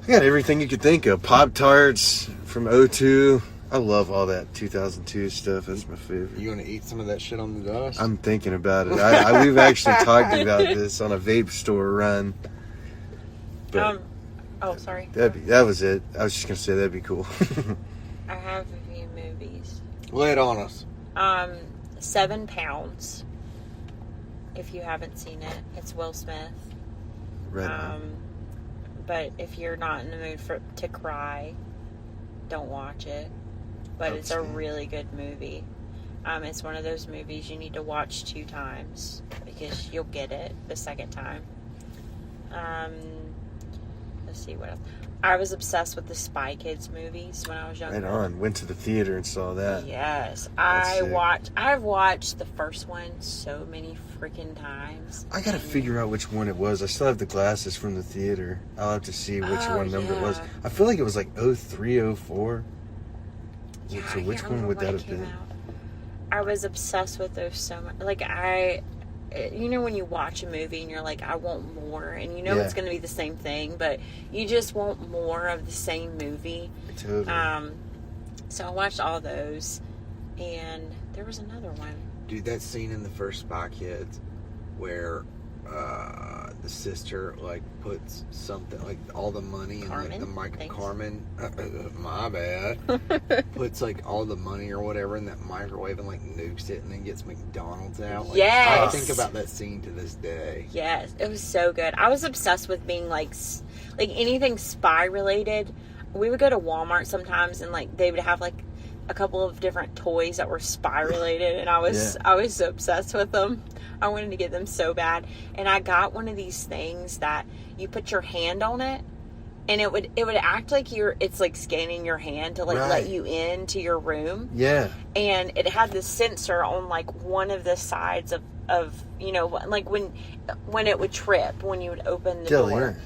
I got everything you could think of. Pop-Tarts from 02. I love all that 2002 stuff. That's my favorite. You gonna eat some of that shit on the dust? I'm thinking about it. We've actually talked about this on a vape store run. But Oh, sorry. that was it. I was just gonna say that'd be cool. I have a few movies. Lay it on us. 7 Pounds. If you haven't seen it, it's Will Smith. Right on. But if you're not in the mood to cry, don't watch it. But it's a Outstanding. really good movie. It's one of those movies you need to watch 2 times because you'll get it the second time. Let's see what else. I was obsessed with the Spy Kids movies when I was younger. Right on. Went to the theater and saw that. Yes, That's sick. I've watched the first one so many freaking times. I gotta figure out which one it was. I still have the glasses from the theater. I'll have to see which Oh, one number it was. yeah. I feel like it was like 03, 04. Yeah, So I which can't one remember would when that it have came been? out. I was obsessed with those so much. Like you know when you watch a movie and you're like, I want more, and you know Yeah. it's going to be the same thing, but you just want more of the same movie. Totally. So I watched all those, and there was another one. Dude, that scene in the first Spy Kids where the sister like puts something like all the money in like the Carmen? Thanks. Carmen, my bad, puts like all the money or whatever in that microwave and like nukes it and then gets McDonald's out. Like, I Yes. think about that scene to this day. Yes, it was so good. I was obsessed with being like anything spy related. We would go to Walmart sometimes, and like they would have like a couple of different toys that were spy related, and I was so obsessed with them. I wanted to get them so bad, and I got one of these things that you put your hand on it, and it would act like it's like scanning your hand to like Right. let you into your room. yeah. And it had this sensor on like one of the sides of you know, like when it would trip when you would open the Hell door,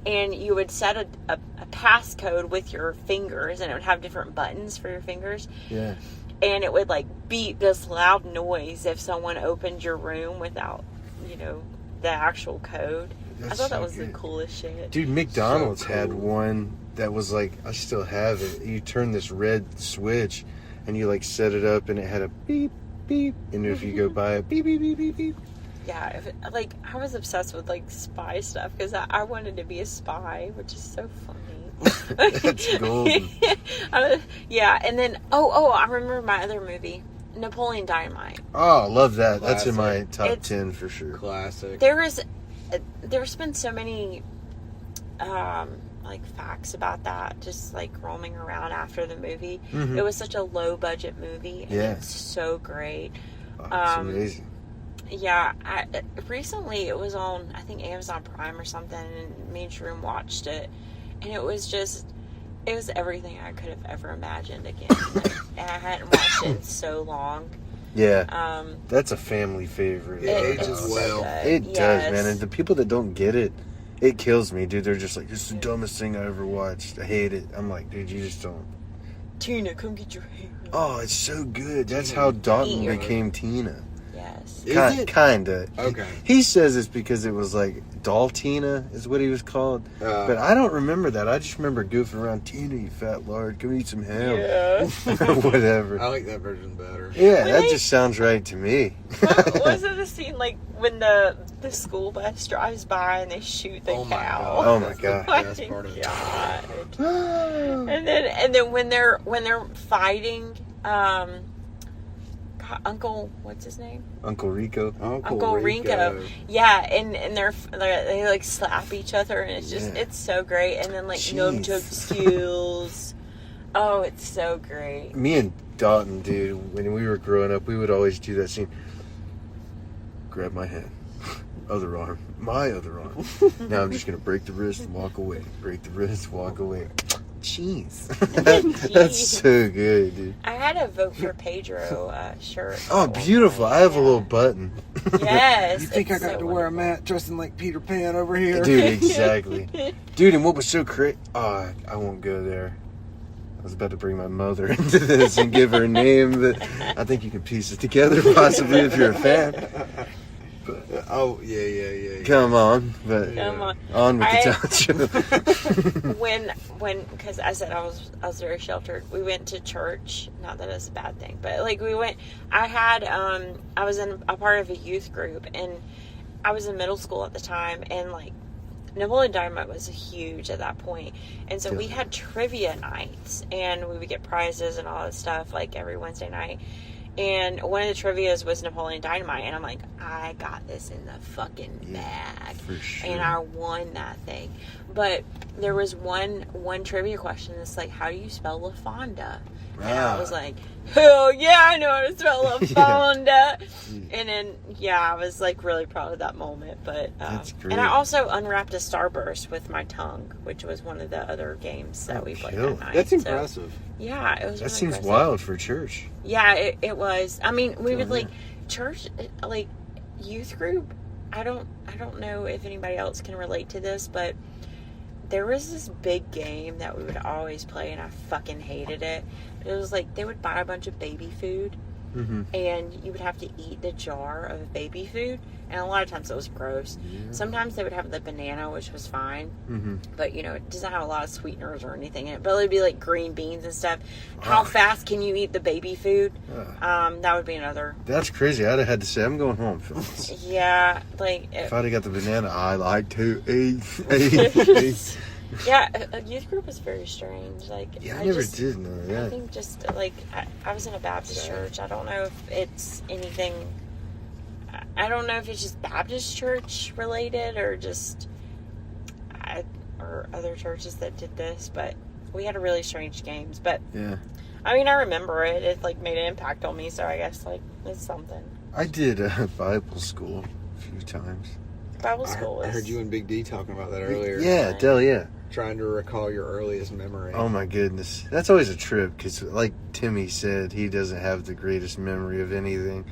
and you would set a passcode with your fingers, and it would have different buttons for your fingers, Yeah. and it would like beep this loud noise if someone opened your room without, you know, the actual code. I thought that was the coolest shit. Dude, McDonald's So cool. had one that was like, I still have it. You turn this red switch and you like set it up and it had a beep, beep. And if you go by it, beep, beep, beep, beep, beep. Yeah, I was obsessed with like spy stuff because I wanted to be a spy, which is so funny. That's golden. Yeah, and then I remember my other movie, Napoleon Dynamite. Oh, love that. That's in my Classic. top 10 for sure. Classic. There's been so many like facts about that just like roaming around after the movie. Mhm. It was such a low budget movie and Yeah. it's so great. Oh, it's amazing. Yeah, recently it was on, I think, Amazon Prime or something, and me and Shroom watched it, and it was everything I could have ever imagined again. And I hadn't watched it in so long. Yeah. That's a family favorite. It ages it's well. good. It Yes. does, man. And the people that don't get it, it kills me, dude. They're just like, this is the dumbest thing I ever watched. I hate it. I'm like, dude, you just don't. Tina, come get your hair. Oh, it's so good. That's how Dalton Eat your- became Tina. Yes. Is it? Kinda. Okay. He says it's because it was like Daltina is what he was called. But I don't remember that. I just remember goofing around. Tina, you fat lard, come eat some ham. Yeah. Whatever. I like that version better. Yeah, When that they- just sounds right to me. Wasn't the scene like when the school bus drives by and they shoot the Oh my cow? God. Oh my That's God. the best part of it. God. And then when they're fighting, Uncle, what's his name? Uncle Rico. Uncle Rico. Yeah, and they like slap each other, and it's just it's so great. And then like Jeez. nunchuck skills. Oh, it's so great. Me and Dalton, dude, when we were growing up, we would always do that scene. Grab my hand. Other arm. My other arm. Now I'm just going to break the wrist and walk away. Break the wrist, walk away. Jeez. That's so good, dude. I had a vote for Pedro shirt. Oh, beautiful. I have a little button. Yes. You think I it's got so to wear a wonderful. mat dressing like Peter Pan over here? Dude, exactly. Dude, and what was so crazy... Oh, I won't go there. I was about to bring my mother into this and give her a name, but I think you can piece it together possibly if you're a fan. Oh, yeah. Come on. But Come on. On with the talent show. when because I said I was very sheltered. We went to church. Not that it's a bad thing, but like we went. I was in a part of a youth group, and I was in middle school at the time, and like Napoleon Dynamite was huge at that point, and so we had trivia nights, and we would get prizes and all that stuff like every Wednesday night. And one of the trivias was Napoleon Dynamite, and I'm like, I got this in the fucking bag, for sure. and I won that thing. But there was one trivia question that's like, how do you spell LaFonda? And I was like, hell yeah, I know how to spell LaFonda. And then I was like really proud of that moment. But That's great. and I also unwrapped a Starburst with my tongue, which was one of the other games that we played that night. That's So, impressive. yeah, it was. That really seems impressive. wild for church. Yeah, it was. I mean, we would Yeah. like church, like youth group. I don't know if anybody else can relate to this, but there was this big game that we would always play, and I fucking hated it. It was like they would buy a bunch of baby food, and you would have to eat the jar of baby food, and a lot of times it was gross. Sometimes they would have the banana, which was fine, but you know, it doesn't have a lot of sweeteners or anything in it, but it would be like green beans and stuff. How fast can you eat the baby food? That would be another. That's crazy. I'd have had to say, I'm going home, Phyllis. Yeah, like If I'd have got the banana, I like to eat. yeah, a youth group was very strange. Like, Yeah, I never did know I that. think just like I was in a Baptist church. I don't know if it's anything. I don't know if it's just Baptist church related or just or other churches that did this, but we had a really strange games. But Yeah. I mean, I remember it. It like made an impact on me, so I guess like it's something. I did Bible school a few times. Bible school was. I heard you and Big D talking about that earlier. Yeah, Del, yeah. Trying to recall your earliest memory. Oh my goodness. That's always a trip because, like Timmy said, he doesn't have the greatest memory of anything.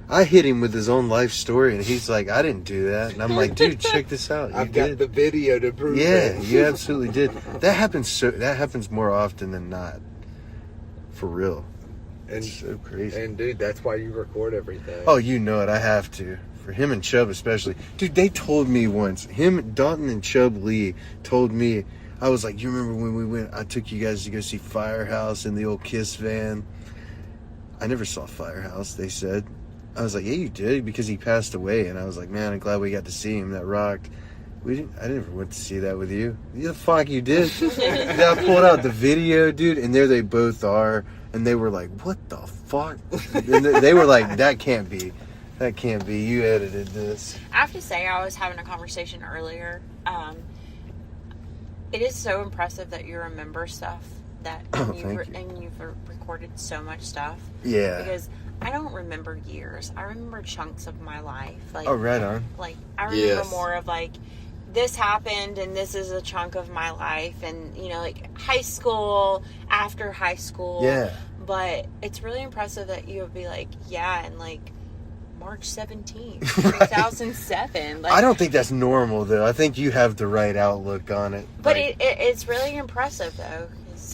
I hit him with his own life story, and he's like, I didn't do that. And I'm like, dude, check this out. You I've got did. the video to prove Yeah, it. you absolutely did. That happens more often than not. For real. And, It's so crazy. and dude, that's why you record everything. Oh, you know it. I have to. forever. Him and Chubb especially. Dude, they told me once. Dalton and Chubb Lee told me. I was like, you remember when we went? I took you guys to go see Firehouse in the old Kiss van. I never saw Firehouse. They said. I was like, yeah, you did, because he passed away. And I was like, man, I'm glad we got to see him. That rocked. I never went to see that with you. The fuck you did. I pulled out the video, dude, and there they both are. And they were like, what the fuck? And they were like, that can't be. That can't be. You edited this. I have to say, I was having a conversation earlier. It is so impressive that you remember stuff and you've recorded so much stuff. Yeah. Because I don't remember years. I remember chunks of my life. Like, oh, right on. Like, I remember more of like, this happened and this is a chunk of my life, and like high school, after high school. Yeah. But it's really impressive that you would be like, yeah, and like March 17th, 2007. Like, I don't think that's normal, though. I think you have the right outlook on it. But it's really impressive, though.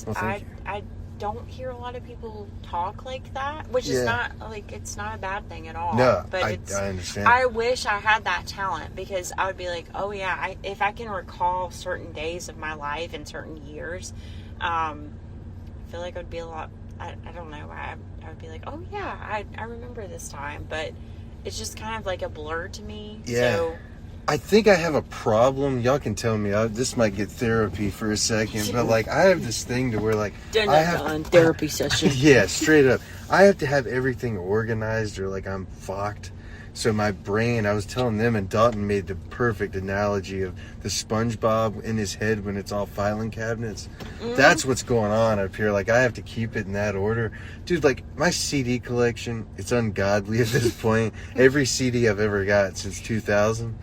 Because I don't hear a lot of people talk like that, which is not, like, it's not a bad thing at all. No, but I understand. I wish I had that talent, because I would be like, oh, yeah, if I can recall certain days of my life and certain years, I feel like it would be a lot, I don't know, I would be like, oh, yeah, I remember this time, but it's just kind of like a blur to me. Yeah. So I think I have a problem. Y'all can tell me. This might get therapy for a second, but like I have this thing to where like I have therapy session. Yeah, straight up. I have to have everything organized, or like I'm fucked. So my brain, I was telling them, and Dalton made the perfect analogy of the SpongeBob in his head when it's all filing cabinets. Mm-hmm. That's what's going on up here. Like, I have to keep it in that order. Dude, like, my CD collection, it's ungodly at this point. Every CD I've ever got since 2000.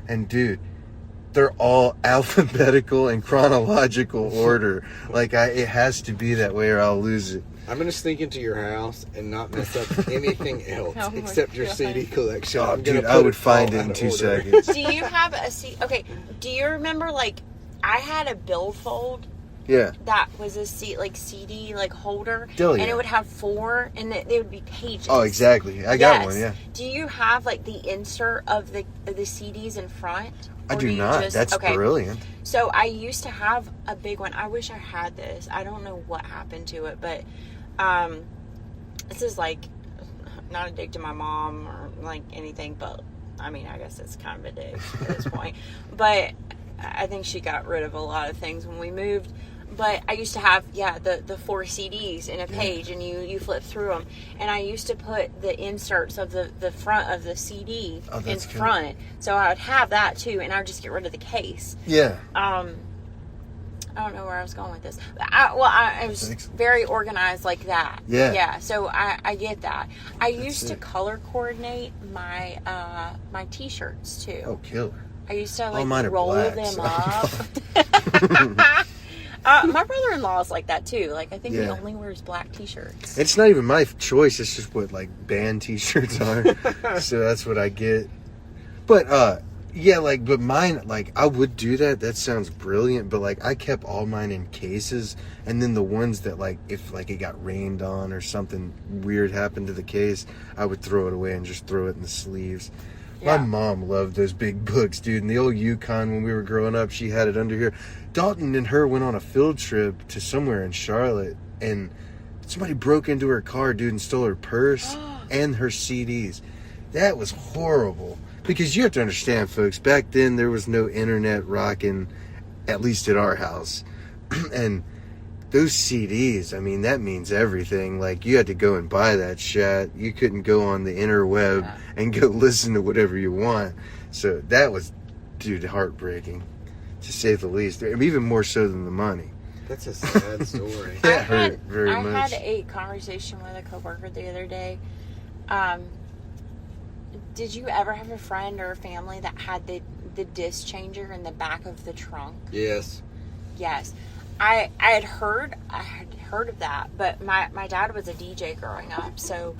And, dude, they're all alphabetical and chronological order. Like, it has to be that way or I'll lose it. I'm going to sneak into your house and not mess up anything else except your CD collection. Oh, dude, I would find it in 2 seconds. Do you have a CD? Okay, do you remember, like, I had a billfold? Yeah. That was a CD, like, holder. Hell yeah. And it would have 4, and they would be pages. Oh, exactly. I got one, yeah. Do you have, like, the insert of the CDs in front? I do not. That's brilliant. So I used to have a big one. I wish I had this. I don't know what happened to it, but this is like not a dig to my mom or like anything, but I mean, I guess it's kind of a dig at this point. But I think she got rid of a lot of things when we moved. But I used to have, the 4 CDs in a page, and you flip through them. And I used to put the inserts of the front of the CD in front. So I would have that, too, and I would just get rid of the case. Yeah. I don't know where I was going with this. But I was very organized like that. Yeah. Yeah, so I get that. I used to color coordinate my my T-shirts, too. Oh, killer. I used to, mine are roll black, them so. up. My brother-in-law is like that too. Like, I think he only wears black T-shirts. It's not even my choice. It's just what like band T-shirts are. So that's what I get. But but mine, like, I would do that. That sounds brilliant. But like, I kept all mine in cases, and then the ones that like, if like it got rained on or something weird happened to the case, I would throw it away and just throw it in the sleeves. My mom loved those big books, dude. And the old Yukon, when we were growing up, she had it under here. Dalton and her went on a field trip to somewhere in Charlotte, and somebody broke into her car, dude, and stole her purse and her CDs. That was horrible. Because you have to understand, folks, back then there was no internet rocking, at least at our house. And those CDs, I mean, that means everything. Like, you had to go and buy that shit. You couldn't go on the interweb and go listen to whatever you want. So that was, dude, heartbreaking, to say the least. I mean, even more so than the money. That's a sad story. That hurt very much. I had a conversation with a coworker the other day. Did you ever have a friend or a family that had the disc changer in the back of the trunk? Yes. Yes. I had heard of that, but my dad was a DJ growing up, so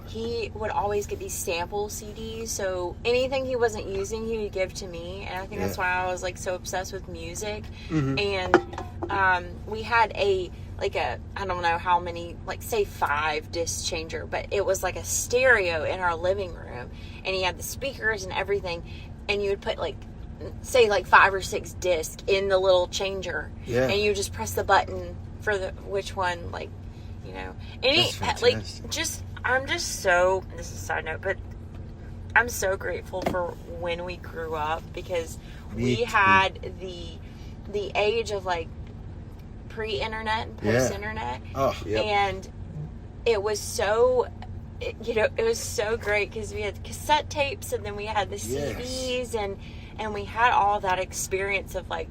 he would always get these sample CDs. So anything he wasn't using, he would give to me, and I think that's why I was like so obsessed with music. Mm-hmm. And we had a I don't know how many, like say 5 disc changer, but it was like a stereo in our living room, and he had the speakers and everything, and you would put like, say like 5 or 6 discs in the little changer, and you just press the button for which one, like, you know, I'm just so, this is a side note, but I'm so grateful for when we grew up, because we had the age of like pre-internet and post-internet, and it was so, it was so great because we had cassette tapes, and then we had the CDs, and we had all that experience of like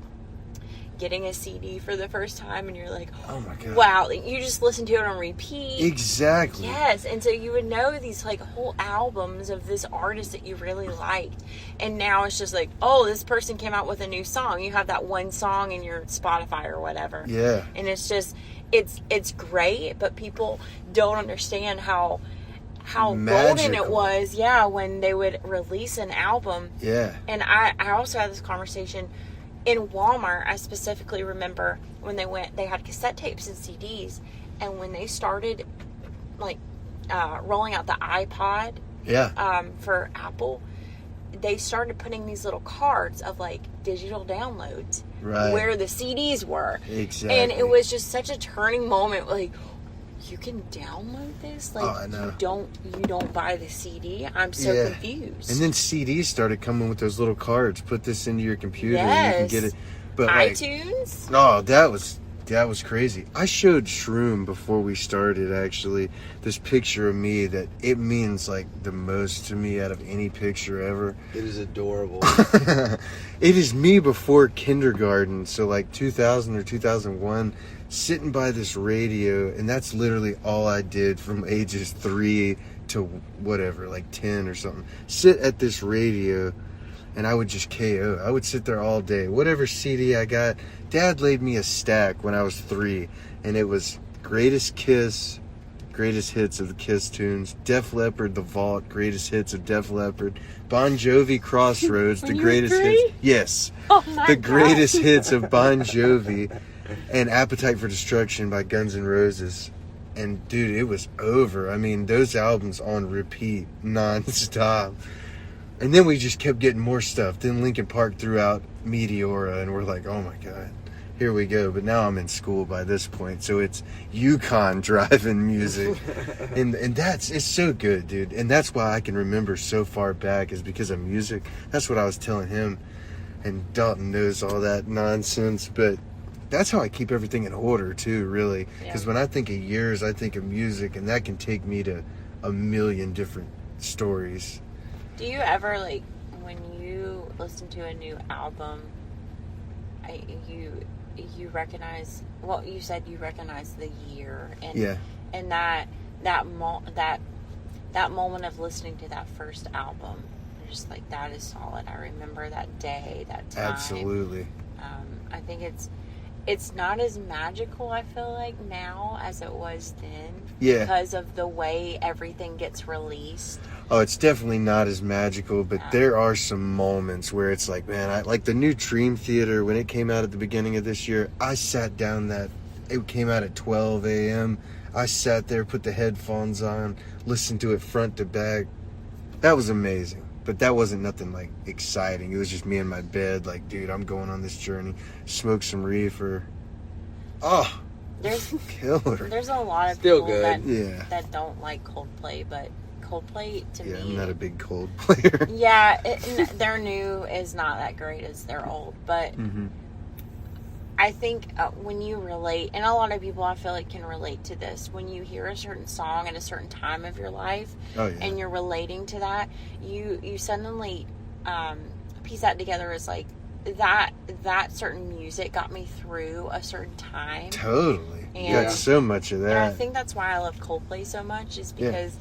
getting a CD for the first time, and you're like, oh my god, wow, you just listen to it on repeat. Exactly. Yes. And so you would know these like whole albums of this artist that you really liked, and now it's just like, oh, this person came out with a new song. You have that one song in your Spotify or whatever, and it's just, it's great, but people don't understand how golden it was, when they would release an album. And I also had this conversation in Walmart. I specifically remember when they had cassette tapes and CDs, and when they started like rolling out the iPod for Apple, they started putting these little cards of like digital downloads where the CDs were. Exactly. And it was just such a turning moment, like, you can download this? Like, you don't buy the CD? I'm so confused. And then CDs started coming with those little cards. Put this into your computer and you can get it. But iTunes? That was crazy. I showed Shroom before we started, actually, this picture of me that it means like the most to me out of any picture ever. It is adorable. It is me before kindergarten, so like 2000 or 2001, sitting by this radio, and that's literally all I did from ages 3 to whatever, like 10 or something. Sit at this radio, and I would just KO. I would sit there all day. Whatever CD I got, Dad laid me a stack when I was 3, and it was Greatest Kiss, Greatest Hits of the Kiss tunes, Def Leppard, The Vault, Greatest Hits of Def Leppard, Bon Jovi, Crossroads, the greatest hits. Yes. Oh my the God. Greatest Hits of Bon Jovi, and Appetite for Destruction by Guns N' Roses. And dude, it was over. I mean, those albums on repeat, non-stop. And then we just kept getting more stuff. Then Linkin Park threw out Meteora, and we're like, oh my God, here we go. But now I'm in school by this point, so it's Yukon driving music. and it's so good, dude. And that's why I can remember so far back, is because of music. That's what I was telling him. And Dalton knows all that nonsense, but that's how I keep everything in order too, really. Because when I think of years, I think of music, and that can take me to a million different stories. Do you ever, like, when you listen to a new album, you recognize, well, you said you recognize the year, and that moment of listening to that first album, you're just like, that is solid. I remember that day, that time. Absolutely. I think it's not as magical, I feel like, now as it was then. Yeah. Because of the way everything gets released. Oh, it's definitely not as magical, but there are some moments where it's like, man, I like the new Dream Theater, when it came out at the beginning of this year. I sat down it came out at 12 a.m. I sat there, put the headphones on, listened to it front to back. That was amazing. But that wasn't nothing like exciting. It was just me in my bed, like, dude, I'm going on this journey. Smoke some reefer. Oh, killer. There's a lot of Still people good. that don't like Coldplay, but Coldplay, to me... I'm not a big Coldplay player. Yeah, their new is not that great as their old, but I think when you relate, and a lot of people I feel like can relate to this, when you hear a certain song at a certain time of your life, and you're relating to that, you suddenly piece that together as like, that certain music got me through a certain time. Totally. You got so much of that. And I think that's why I love Coldplay so much, is because,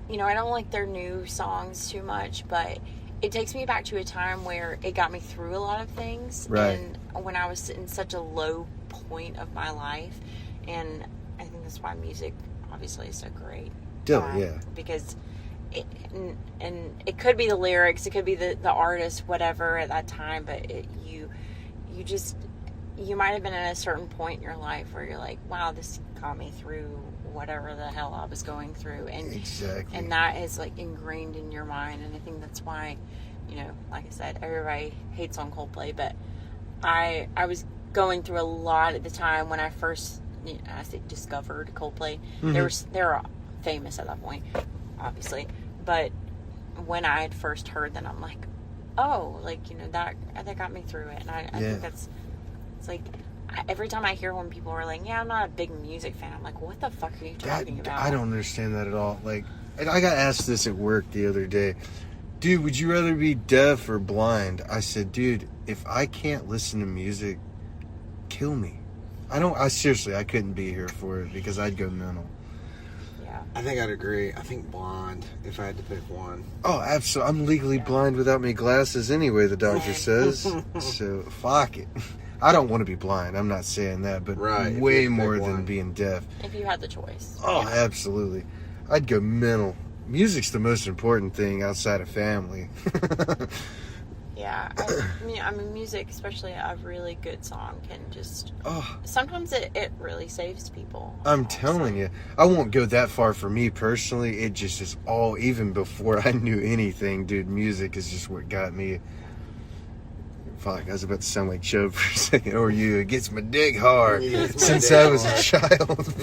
you know, I don't like their new songs too much, but it takes me back to a time where it got me through a lot of things. Right. And when I was in such a low point of my life. And I think that's why music, obviously, is so great. Because it could be the lyrics, it could be the artist, whatever, at that time, but you just, you might have been at a certain point in your life where you're like, wow, this got me through whatever the hell I was going through. And Exactly. And that is like ingrained in your mind. And I think that's why, like I said, everybody hates on Coldplay, but I was going through a lot at the time when I first, I say discovered Coldplay. Mm-hmm. They were famous at that point, obviously. But when I had first heard them, I'm like, oh, like, that got me through it. And I think it's like, every time I hear when people are like, yeah, I'm not a big music fan, I'm like, what the fuck are you talking about? I don't understand that at all. Like, I got asked this at work the other day. Dude, would you rather be deaf or blind? I said, dude, if I can't listen to music, kill me. Seriously, I couldn't be here for it because I'd go mental. Yeah. I think I'd agree. I think blind, if I had to pick one. Oh, absolutely. I'm legally blind without my glasses anyway, the doctor says. So, fuck it. I don't want to be blind. I'm not saying that, but way more than being deaf. If you had the choice. Oh, absolutely. I'd go mental. Music's the most important thing outside of family. Yeah, I mean, music, especially a really good song, can just... Oh, sometimes it really saves people. I'm telling you. I won't go that far for me personally. It just is all... Even before I knew anything, dude, music is just what got me... Fuck, I was about to sound like Joe for a second. Or you. It gets my dick hard since I was a child.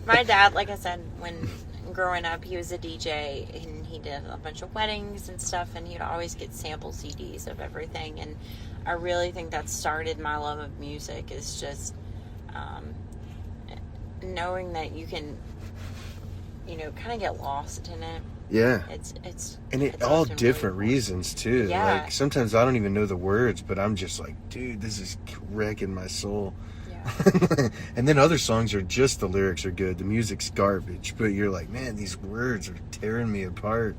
My dad, like I said, when growing up, he was a DJ, and he did a bunch of weddings and stuff, and he'd always get sample CDs of everything. And I really think that started my love of music, is just knowing that you can, kind of get lost in it. Yeah. It's all often different really reasons too. Yeah. Like sometimes I don't even know the words, but I'm just like, dude, this is wrecking my soul. Yeah. And then other songs are just the lyrics are good, the music's garbage, but you're like, man, these words are tearing me apart.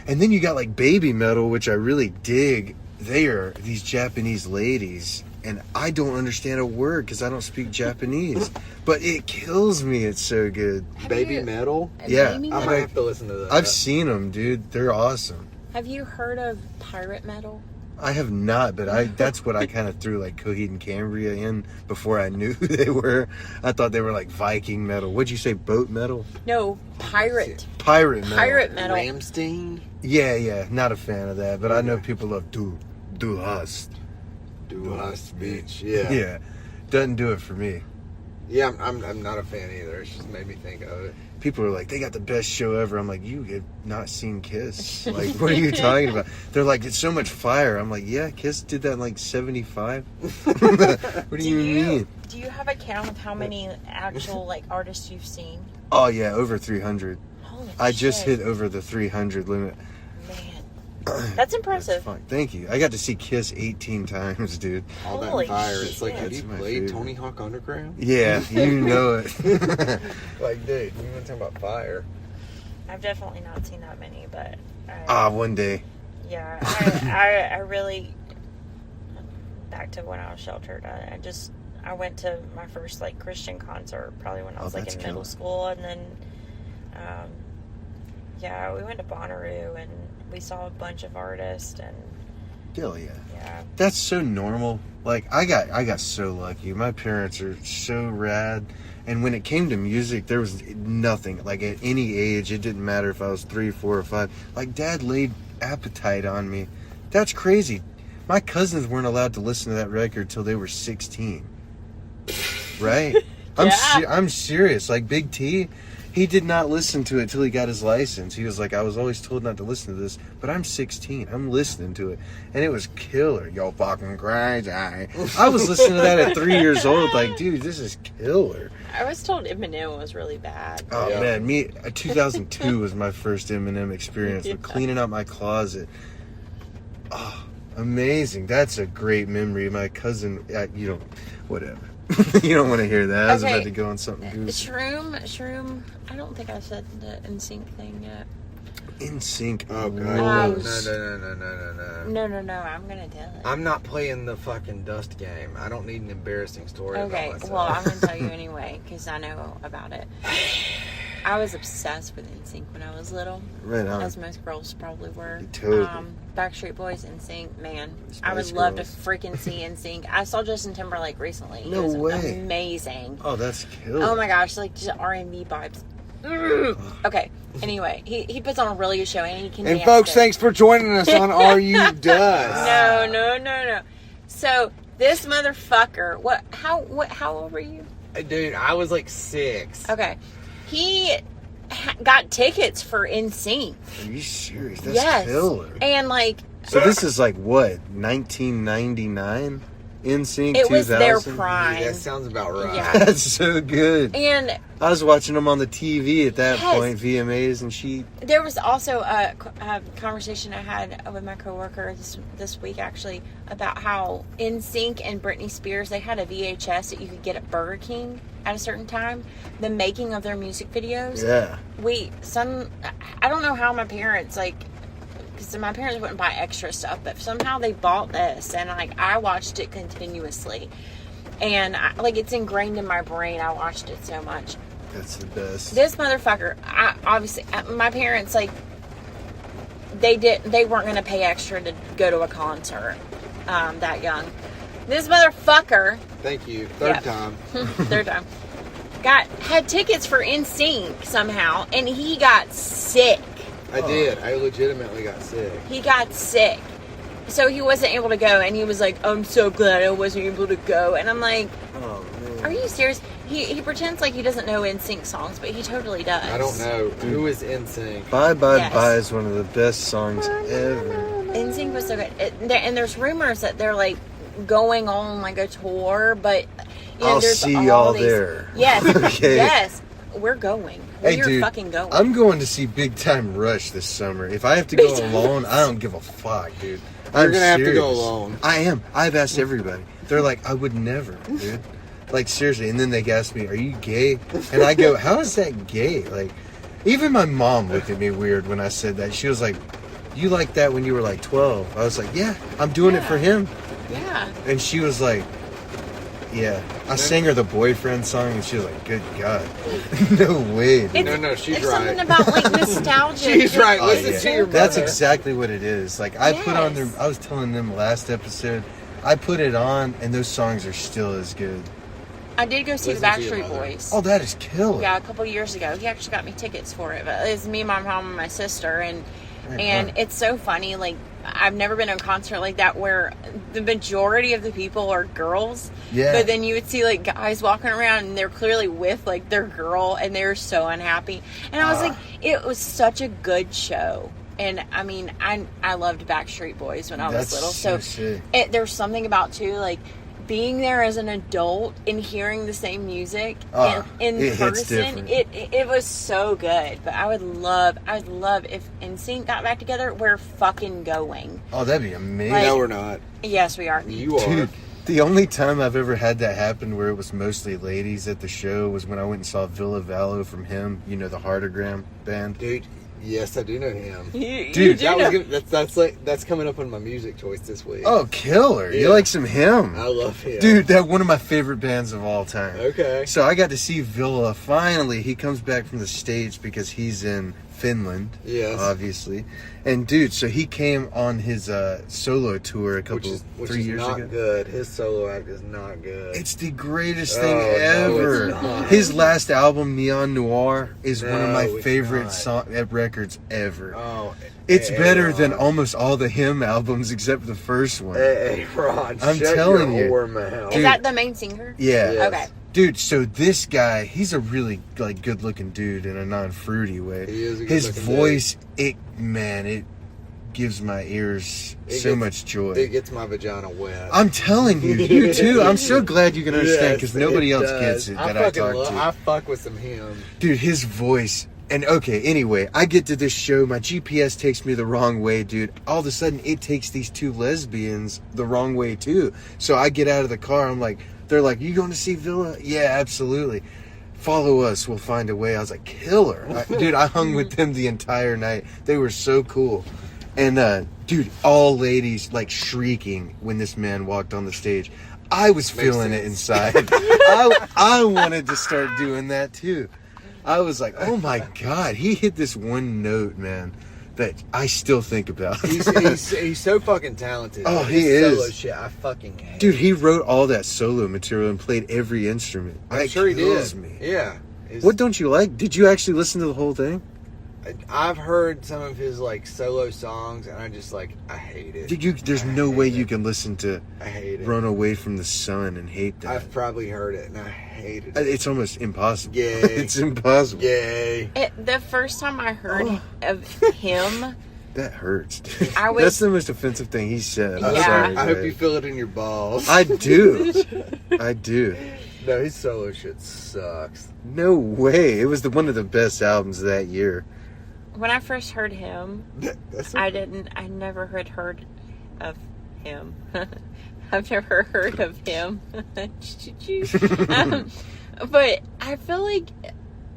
And then you got like BabyMetal, which I really dig. They are these Japanese ladies, and I don't understand a word because I don't speak Japanese, but it kills me. It's so good. BabyMetal? Yeah. Baby I Metal? might have to listen to that. I've seen them, dude. They're awesome. Have you heard of pirate metal? I have not, but that's what I kind of threw like Coheed and Cambria in before I knew who they were. I thought they were like Viking metal. What'd you say, boat metal? No, pirate. Pirate metal. Pirate metal. Ramstein? Yeah, not a fan of that, but I know people love Du Hast. Du Hast Beach. Yeah. Yeah, doesn't do it for me. Yeah, I'm not a fan either. It's just made me think of it. People are like, they got the best show ever. I'm like, you have not seen Kiss. Like, what are you talking about? They're like, it's so much fire. I'm like, yeah, Kiss did that in like 75. What do you mean? Do you have a count of how many actual like artists you've seen? Oh yeah, over 300. Holy I just shit. hit over the 300 limit. Man, that's impressive. Fuck, thank you. I got to see Kiss 18 times, dude. All that Holy fire. It's like, shit. have you That's my played favorite. Tony Hawk Underground? Yeah, you know it. Like, dude, you want to talk about fire? I've definitely not seen that many, but One day. yeah, I really, back to when I was sheltered. I went to my first like Christian concert probably when I was like that's in middle killer. school, and then we went to Bonnaroo and we saw a bunch of artists, and Hell yeah. yeah. That's so normal. Like, I got so lucky. My parents are so rad. And when it came to music, there was nothing. Like, at any age, it didn't matter if I was 3, 4, or 5. Like, Dad laid Appetite on me. That's crazy. My cousins weren't allowed to listen to that record till they were 16. Right? I'm serious. Like, Big T, he did not listen to it till he got his license. He was like, I was always told not to listen to this, but I'm 16. I'm listening to it. And it was killer. Yo, fucking crazy. I was listening to that at 3 years old. Like, dude, this is killer. I was told Eminem was really bad. Oh, Yeah. man. 2002 was my first Eminem experience. Yeah. With cleaning out my closet. Oh, amazing. That's a great memory. My cousin, whatever. You don't want to hear that. I was Okay. about to go on something goofy. Shroom. I don't think I said the NSYNC thing yet. NSYNC. Oh, God. rules. No. No. I'm gonna tell it. I'm not playing the fucking dust game. I don't need an embarrassing story Okay, about myself. well, I'm going to tell you anyway, because I know about it. I was obsessed with NSYNC when I was little. Right on. As most girls probably were. Totally. Backstreet Boys, NSYNC, man. Spice I would love to Girls. freaking see NSYNC. I saw Justin Timberlake recently. No it was way. amazing. Oh, that's killer. Oh my gosh, like just R&B vibes. Okay, anyway, he puts on a really good show and he can And dance folks, it. thanks for joining us on Are You Dust? No. So this motherfucker, how old were you? Dude, I was like 6. Okay, he got tickets for NSYNC. Are you serious? That's Yes, killer. and like So this is like what, 1999? NSYNC 2000? it was their prime. That sounds about right. Yeah. That's so good. And I was watching them on the TV at that Yes. point, VMAs and shit. there was also a conversation I had with my coworker this week actually about how NSYNC and Britney Spears, they had a VHS that you could get at Burger King at a certain time, the making of their music videos. Yeah. I don't know how my parents, like, because my parents wouldn't buy extra stuff, but somehow they bought this, and like I watched it continuously, and it's ingrained in my brain. I watched it so much. That's the best. This motherfucker, my parents, like, they weren't going to pay extra to go to a concert that young. This motherfucker, Thank you. Third Yeah. time. third time, had tickets for NSYNC somehow, and he got sick. I did. I legitimately got sick. He got sick. So he wasn't able to go, and he was like, I'm so glad I wasn't able to go. And I'm like, Oh, man. are you serious? He pretends like he doesn't know NSYNC songs, but he totally does. I don't know. Who is NSYNC? Bye Bye Yes. Bye is one of the best songs ever. NSYNC was so good. And there's rumors that they're like going on like a tour, but I'll there's see all y'all these- there. Yes, Okay. yes, we're going. Hey, We're dude, fucking going. I'm going to see Big Time Rush this summer. If I have to go Big Time alone, Rush. I don't give a fuck, dude. You're gonna have to go alone. I am. I've asked everybody. They're like, I would never, dude. Like, seriously. And then they ask me, are you gay? And I go, how is that gay? Like, even my mom looked at me weird when I said that. She was like, you like that when you were like 12? I was like, yeah, I'm doing it for him. Yeah. And she was like, yeah. I sang her the Boyfriend song, and she was like, good God. No way, dude. No, she's It's right. something about like nostalgia. She's right. Oh, Listen yeah. to your That's mother. exactly what it is. Like, I put on Yes. their, I was telling them last episode, I put it on, and those songs are still as good. I did go see the Listen to your Backstreet mother. Boys. Oh, that is killer. Yeah, a couple years ago. He actually got me tickets for it. But it's me, my mom, and my sister, and Right. it's so funny. Like, I've never been to a concert like that where the majority of the people are girls. Yeah. But then you would see like guys walking around and they're clearly with like their girl and they're so unhappy. And I was like, it was such a good show. And I mean, I loved Backstreet Boys when I was That's little. so So sick. there's something about too like being there as an adult and hearing the same music in it hits person. different. It was so good. But I would love if NSYNC got back together. We're fucking going. Oh, that'd be amazing. Like- No, we're not. Yes, we are. You are. Dude, the only time I've ever had that happen where it was mostly ladies at the show was when I went and saw Ville Valo from him, you know, the Heartogram band. Dude, yes, I do know him. Dude, you know. That's coming up on my music choice this week. Oh, killer. You Yeah. like some him. I love him. Dude, that one of my favorite bands of all time. Okay. So I got to see Villa. Finally, he comes back from the States because he's in Finland. Yes. Obviously. And dude, so he came on his solo tour Which is 3 years not ago. good. His solo act is not good. It's the greatest thing Oh, no, ever. it's not. His last album, Neon Noir, is one of No, my it's favorite not. records ever. Oh, It's better Ron. than almost all the him albums except the first one. Hey, Ron, I'm shut telling you. your whore mouth. Is that the main singer? Yeah. Yes. Okay. Dude, so this guy, he's a really like good-looking dude in a non-fruity way. He is a His good-looking voice, it gives my ears It so gets- much joy. It gets my vagina wet. I'm telling you, you too. I'm so glad you can understand Yes, because nobody it else does. gets it that I fucking talk to. I fuck with some him. Dude, his voice. And okay, anyway, I get to this show. My GPS takes me the wrong way, dude. All of a sudden, it takes these two lesbians the wrong way, too. So I get out of the car. I'm like, they're like, you going to see Villa? Yeah, absolutely. Follow us. We'll find a way. I was like, killer. Dude, I hung with them the entire night. They were so cool. And, dude, all ladies, like, shrieking when this man walked on the stage. I was feeling it inside. I wanted to start doing that, too. I was like, oh my God, he hit this one note, man, that I still think about. He's so fucking talented. Oh, His he is. Solo shit, I fucking hate. Dude, he wrote all that solo material and played every instrument. I'm That sure he kills did. me. Yeah. What don't you like? Did you actually listen to the whole thing? I've heard some of his like solo songs, and I just like I hate it. Did you? There's I no hate way it. you can listen to I hate it. "Run Away from the Sun" and hate that. I've probably heard it, and I hated it. It's almost impossible. Yay. It's impossible. Yay. The first time I heard of him, That hurts, dude. I was- That's the most offensive thing he said. I'm Yeah. sorry, I hope Jay. you feel it in your balls. I do. I do. No, his solo shit sucks. No way. It was one of the best albums of that year. when I first heard him, That's I never had heard of him. I've never heard of him. But I feel like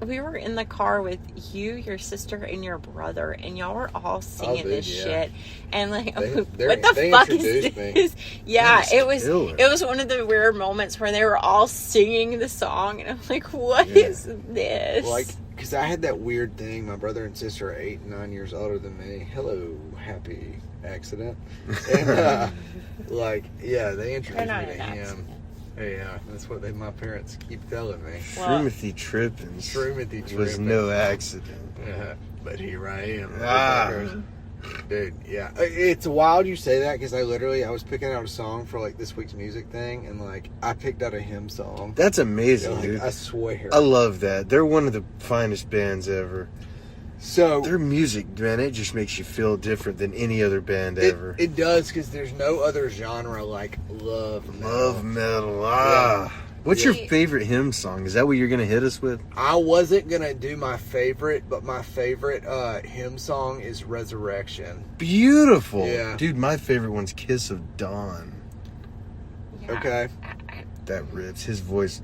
we were in the car with you, your sister, and your brother, and y'all were all singing dude, this yeah. shit. And like, They what the they fuck is introduced me. this? Yeah, That it was was. killer. It was one of the weird moments where they were all singing the song, and I'm like, what Yeah. is this? Like, because I had that weird thing. My brother and sister are 8 and 9 years older than me. Hello, happy accident. And, like, yeah, they They're introduced not me to an him. accident. Yeah, that's what my parents keep telling me. Well- Shroomathy Trippin' Shroomathy was trippin'. no accident. But here I am. Ah. Dude, yeah. It's wild you say that because I was picking out a song for like this week's music thing, and like I picked out a hymn song. That's amazing, Like, dude. I swear. I love that. They're one of the finest bands ever. So Their music, man, it just makes you feel different than any other band ever. it does because there's no other genre like love metal. Love metal. Ah. What's your favorite hymn song? Is that what you're going to hit us with? I wasn't gonna do my favorite, but my favorite hymn song is Resurrection. Beautiful. Yeah. Dude, my favorite one's Kiss of Dawn. Yeah. Okay. That rips. His voice,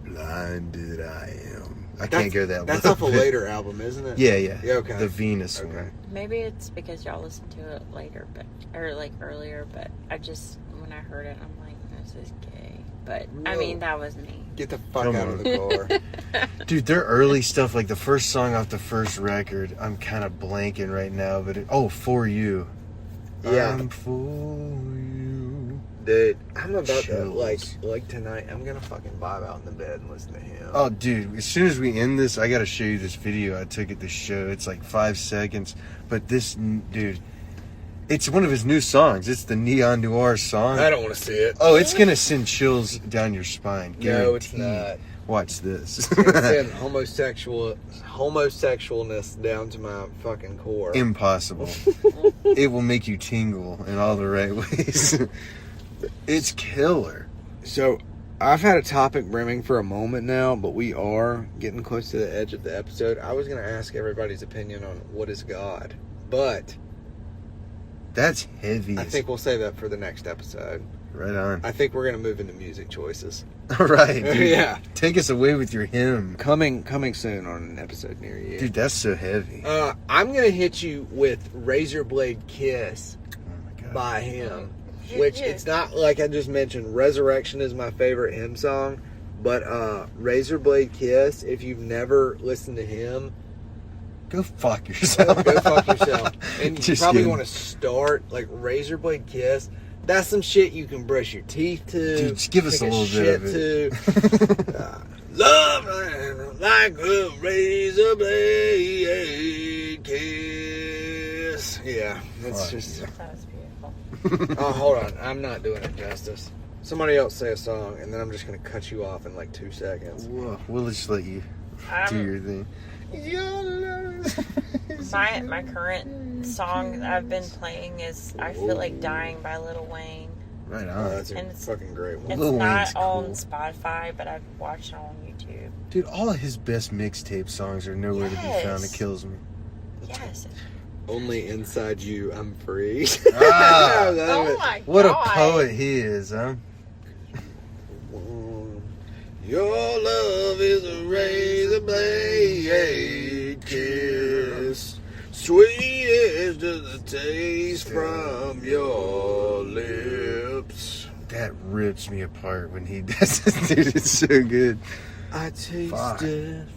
blinded I am. I can't go that That's low, off a but- later album, isn't it? Yeah. Yeah, okay. The Venus Okay. one. Maybe it's because y'all listened to it later, or like earlier. But I just, when I heard it, I'm like, this is gay. But I Whoa. mean, that was me. Get the fuck Come out on. of the car. Dude, their early stuff, like the first song off the first record, I'm kind of blanking right now, but For You. Yeah. I'm for you. Dude, I'm about to Chills. like tonight. I'm gonna fucking vibe out in the bed and listen to him. Oh, dude, as soon as we end this, I got to show you this video I took at the show. It's like 5 seconds, but this, dude, it's one of his new songs. It's the Neon Noir song. I don't want to see it. Oh, it's going to send chills down your spine. No, it's Guaranteed. not. Watch this. It's send homosexualness down to my fucking core. Impossible. It will make you tingle in all the right ways. It's killer. So, I've had a topic brimming for a moment now, but we are getting close to the edge of the episode. I was going to ask everybody's opinion on what is God, but That's heavy. I think we'll say that for the next episode. Right on. I think we're going to move into music choices. All right, dude. Yeah. Take us away with your hymn. Coming soon on an episode near you. Dude, that's so heavy. I'm going to hit you with Razor Blade Kiss Oh my God. by him. Which it's not like I just mentioned. Resurrection is my favorite hymn song, but Razor Blade Kiss. If you've never listened to him, Go fuck yourself. go fuck yourself. And you Just probably kidding. want to start like Razor Blade Kiss. That's some shit you can brush your teeth to. Dude, just give us take a little bit of shit it. to. Love like a razor blade kiss. Yeah, that's Fuck just. yeah. That was beautiful. Oh, hold on. I'm not doing it justice. Somebody else say a song, and then I'm just going to cut you off in like 2 seconds. Whoa, we'll just let you do your thing. My current song that I've been playing is "I Feel Like Dying" by Lil Wayne. Right Oh, on. that's a And it's- fucking great one. It's Lil not Wayne's on cool. Spotify, but I've watched it on YouTube. Dude, all of his best mixtape songs are nowhere to be found. It Yes. kills me. Yes. Only inside you, I'm free. Ah. I love Oh it. my What god. a poet he is, huh? Your love is a razor blade kiss, sweet as does the taste from your lips. That rips me apart when he does this, dude. It's so good. I taste Fuck. death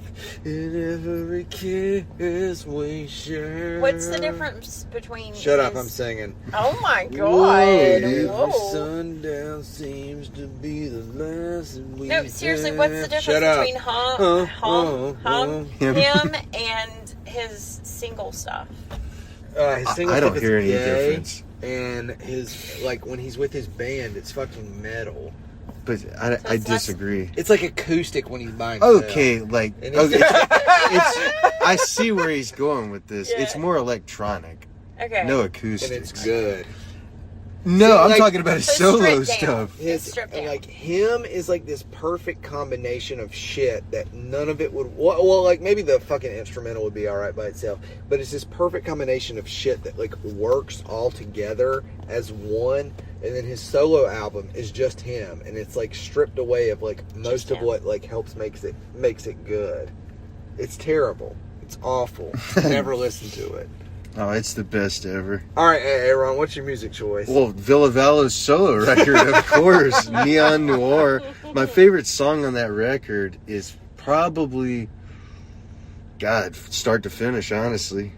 In every kiss we share. What's the difference between? Shut up! I'm singing. Oh my Whoa, god! dude. Every Whoa. sundown seems to be the last that we No, seriously, what's the difference Shut up. between him and his single stuff? His single I don't stuff hear is any gay, difference. And his like when he's with his band, it's fucking metal. But I disagree. It's like acoustic when he's by himself. Okay, like And okay, it's- I see where he's going with this. Yeah. It's more electronic, Okay. no and acoustic. it's good. No, See, I'm like- talking about his So solo stripped down. stuff. His stripped down. like him is like this perfect combination of shit that none of it would. Well, like maybe the fucking instrumental would be all right by itself, but it's this perfect combination of shit that like works all together as one. And then his solo album is just him, and it's like stripped away of like most Just of him. what like makes it good. It's terrible. It's awful. Never listen to it. Oh, it's the best ever. All right, Aaron, what's your music choice? Well, Ville Valo's solo record, of course, Neon Noir. My favorite song on that record is probably, God, start to finish, honestly.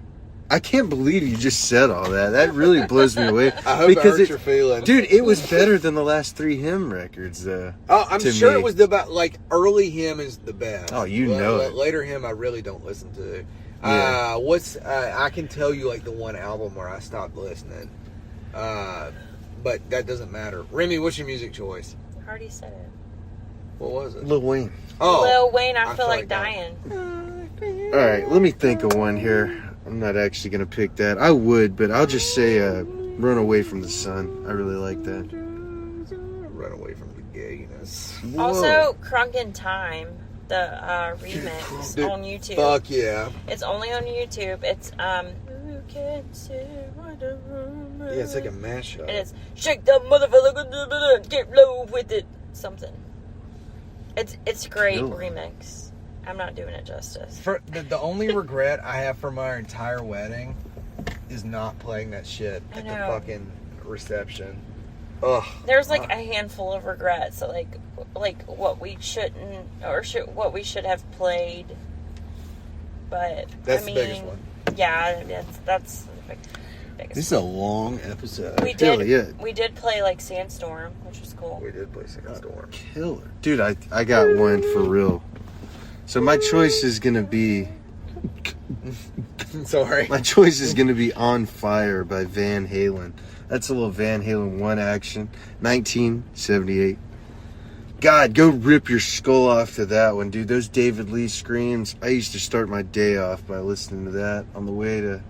I can't believe you just said all that. That really blows me away. I hope I hurt your feelings. Dude, it was better than the last 3 him records, though. Oh, I'm to sure me. it was the about like early him is the best. Oh, you know it. Later him, I really don't listen to. Yeah. I can tell you like the one album where I stopped listening, but that doesn't matter. Remmi, what's your music choice? I already said it. What was it? Lil Wayne. Oh, Lil Wayne, I I feel feel like like that. dying. All right, let me think of one here. I'm not actually going to pick that. I would, but I'll just say Run Away from the Sun. I really like that. Run away from the gayness. Whoa. Also, Crunk in Time, the remix Dude, on YouTube. Fuck yeah. It's only on YouTube. It's Who can say what a rumor? Yeah, it's like a mashup. And it's shake the motherfucker, get low with it. Something. It's a great Killer. remix. I'm not doing it justice. For the only regret I have from our entire wedding is not playing that shit I at the know. fucking reception. Ugh. There's like a handful of regrets, like what we shouldn't or what we should have played. But That's I mean, the biggest one. Yeah, that's the biggest. This is a long episode. we Hell did yeah. we did play like Sandstorm, which was cool. We did play Sandstorm. Killer. Dude, I got one for real. So my choice is going to be... Sorry. My choice is going to be On Fire by Van Halen. That's a little Van Halen 1 action. 1978. God, go rip your skull off to that one, dude. Those David Lee screams. I used to start my day off by listening to that on the way to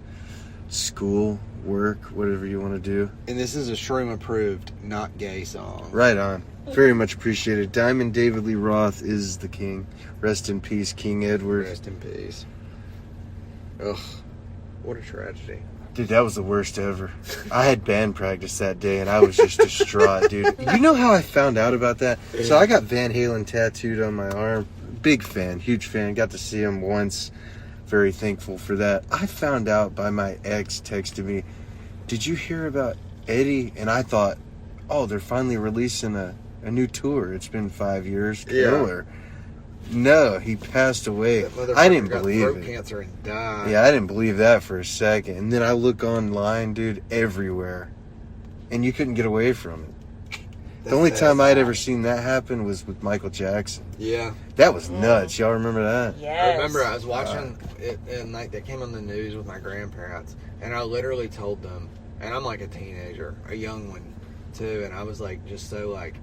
school, work, whatever you want to do. And this is a Shroom approved, not gay song. Right on. Very much appreciated. Diamond David Lee Roth is the king. Rest in peace, King Edward. Rest in peace. Ugh. What a tragedy. Dude, that was the worst ever. I had band practice that day, and I was just distraught, dude. You know how I found out about that? So I got Van Halen tattooed on my arm. Big fan, huge fan. Got to see him once. Very thankful for that. I found out by my ex texting me, "Did you hear about Eddie?" And I thought, oh, they're finally releasing a new tour. It's been 5 years. Killer. No, he passed away. That motherfucker I didn't got believe throat it. cancer and died. Yeah, I didn't believe that for a second. And then I look online, dude, everywhere. And you couldn't get away from it. The only time I'd ever seen that happen was with Michael Jackson. Yeah. That was nuts. Y'all remember that? Yes. I remember I was watching it and like that came on the news with my grandparents, and I literally told them, and I'm like a teenager, a young one too, and I was like just so like,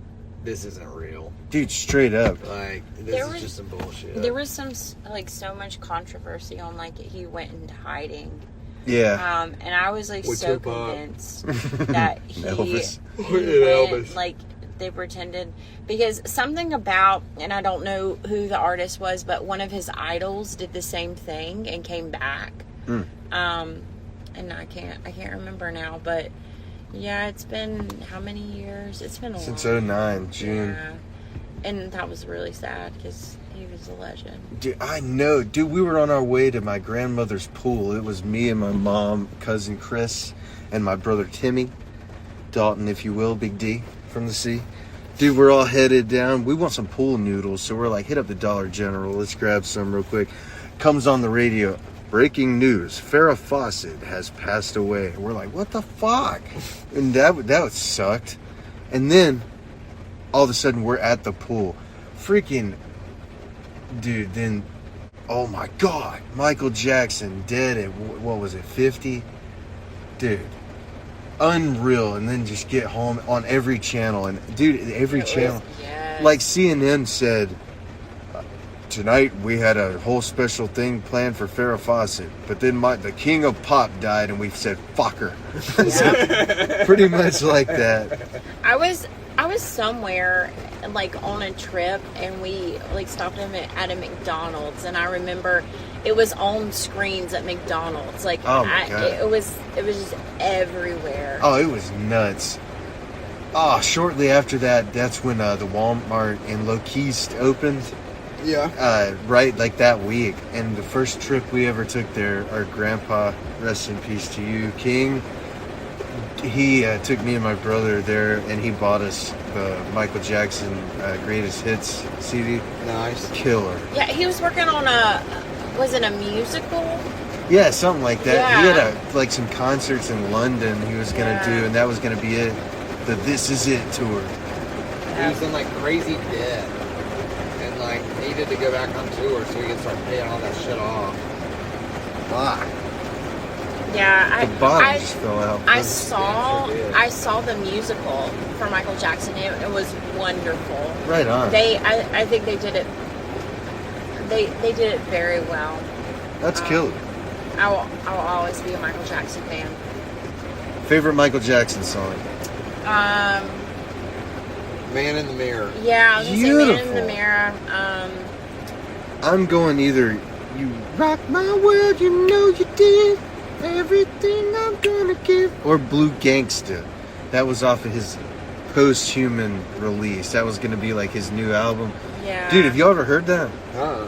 this isn't real. Dude, straight up. Like There this was- is just some bullshit. There was some like so much controversy on like he went into hiding. Yeah. And I was like With so Tupac. convinced that he Elvis. went, Elvis. like they pretended, because something about, and I don't know who the artist was, but one of his idols did the same thing and came back. Mm. And I can't remember now, but yeah, it's been how many years? It's been a Since long 09, June. Yeah. And that was really sad because he was a legend. Dude, I know. Dude, we were on our way to my grandmother's pool. It was me and my mom, cousin Chris, and my brother Timmy. Dalton, if you will, Big D from the sea. Dude, we're all headed down. We want some pool noodles, so we're like, hit up the Dollar General. Let's grab some real quick. Comes on the radio. Breaking news. Farrah Fawcett has passed away. And we're like, what the fuck? And that sucked. And then, all of a sudden, we're at the pool. Freaking, dude, then, oh my God. Michael Jackson dead at, what was it, 50? Dude. Unreal. And then just get home on every channel. And, dude, every channel. Yes. Like CNN said, tonight we had a whole special thing planned for Farrah Fawcett, but then the king of pop died and we said fuck her. So, pretty much like that. I was somewhere like on a trip and we like stopped at a McDonald's, and I remember it was on screens at McDonald's. Like, oh my God. It was just everywhere. Oh, it was nuts. Oh, shortly after that, that's when the Walmart in Lokeist opened. Yeah. Right, like that week. And the first trip we ever took there, our grandpa, rest in peace to you, King, he took me and my brother there, and he bought us the Michael Jackson Greatest Hits CD. Nice. Killer. Yeah, he was working on was it a musical? Yeah, something like that. Yeah. He had like some concerts in London he was going to do, and that was going to be it. The This Is It tour. He was in like crazy debt. And like needed to go back on tour so he could start paying all that shit off. Fuck. Yeah, The bottom just fell out. I saw the musical for Michael Jackson. It was wonderful. Right on. I think they did it. They did it very well. That's killer. I will always be a Michael Jackson fan. Favorite Michael Jackson song? Man in the Mirror. Yeah, I was gonna say Man in the Beautiful. Mirror. I'm going either You Rock My World, You Know You Did, Everything I'm Gonna Give, or Blue Gangsta. That was off of his post-human release. That was gonna be like his new album. Yeah. Dude, have you ever heard that? Huh.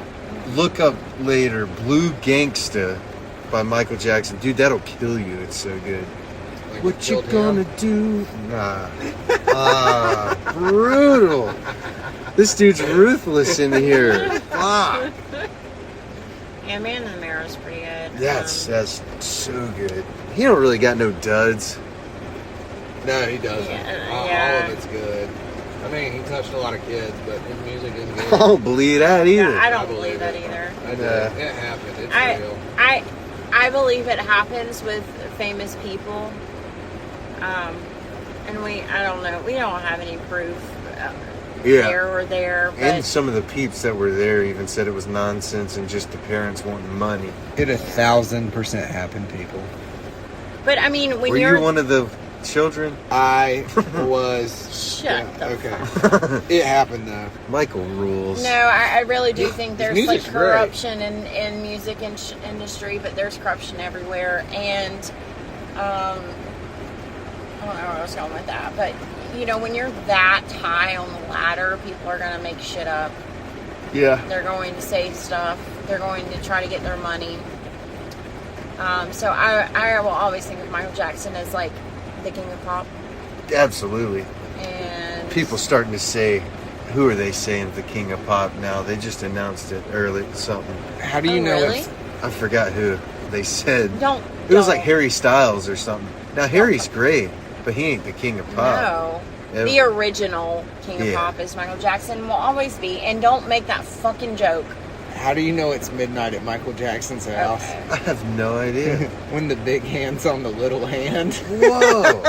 Look up later, Blue Gangsta by Michael Jackson. Dude, that'll kill you. It's so good. Like What you killed gonna him. do? Nah. Brutal. This dude's ruthless in here. Fuck. Yeah, Man in the Mirror is pretty good. That's so good. He don't really got no duds. No, he doesn't. Yeah, All yeah. of it's good. I mean, he touched a lot of kids, but his music is I good. don't believe that either. Yeah, I don't believe believe that it. either. I do. Nah. It happened. It's real. I believe it happens with famous people. And I don't know. We don't have any proof there or there. But And some of the peeps that were there even said it was nonsense and just the parents wanting money. It 1,000% happened, people. But I mean, when Were you're you one of the children? I was. Shut the Okay. It happened though. Michael rules. No, I really do think there's like music's great. corruption in music industry, but there's corruption everywhere. And I don't know where I was going with that, but you know, when you're that high on the ladder, people are going to make shit up. Yeah. They're going to say stuff. They're going to try to get their money. So I will always think of Michael Jackson as like the king of pop. Absolutely. And People starting to say, who are they saying the king of pop now? They just announced it early, something. How do you know really? it's I forgot who they said. It was don't. like Harry Styles or something. Now, Harry's great, but he ain't the king of pop. No. Ever. The original king of Yeah. pop is Michael Jackson, will always be. And don't make that fucking joke. How do you know it's midnight at Michael Jackson's house? Okay. I have no idea. When the big hand's on the little hand. Whoa.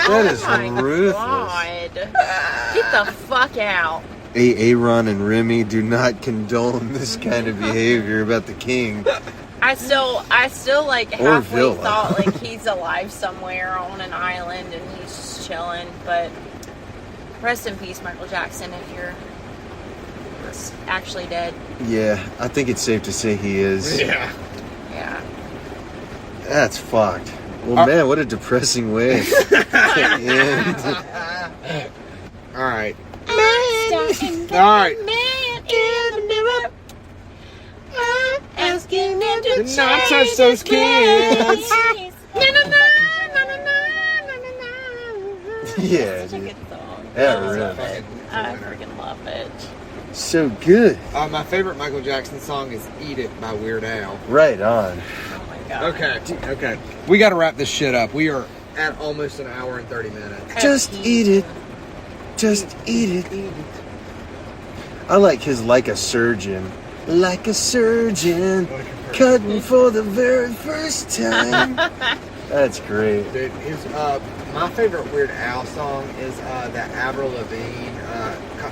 That is Oh my ruthless. God. Get the fuck out. Aaron and Remmi do not condone this kind of behavior about the king. I still like Or halfway Villa. thought like he's alive somewhere on an island and he's just chilling. But rest in peace, Michael Jackson, if you're actually dead. Yeah, I think it's safe to say he is. Yeah. Yeah. That's fucked. Well, man, what a depressing way to end. All right. Alright. Man in the mirror. I'm asking him to Do not touch those kids. Na, na, na, na, na, na, na, na, na. Yeah, Such a dude. good song. Yeah, I really. love it. I freaking love it. So good. My favorite Michael Jackson song is "Eat It" by Weird Al. Right on. Oh my god. Okay. We got to wrap this shit up. We are at almost an hour and 30 minutes. Just eat it. Just eat it. I like his "Like a Surgeon." Like a surgeon, cutting for the very first time. That's great. Dude, my favorite Weird Al song is that Avril Lavigne,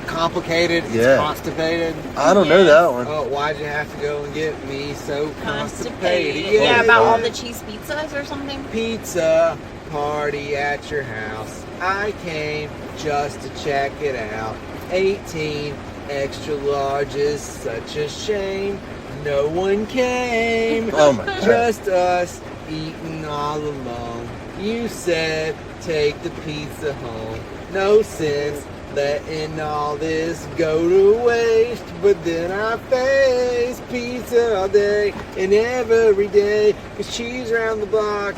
"Complicated." It's Yeah. constipated. I don't know that one. Oh, why'd you have to go and get me so constipated? Yeah, about yeah. all the cheese pizzas or something. Pizza party at your house. I came just to check it out. 18 extra large is such a shame. No one came. Oh my God. Just us eating all alone. You said take the pizza home. No sense letting all this go to waste. But then I face pizza all day and every day. 'Cause cheese around the block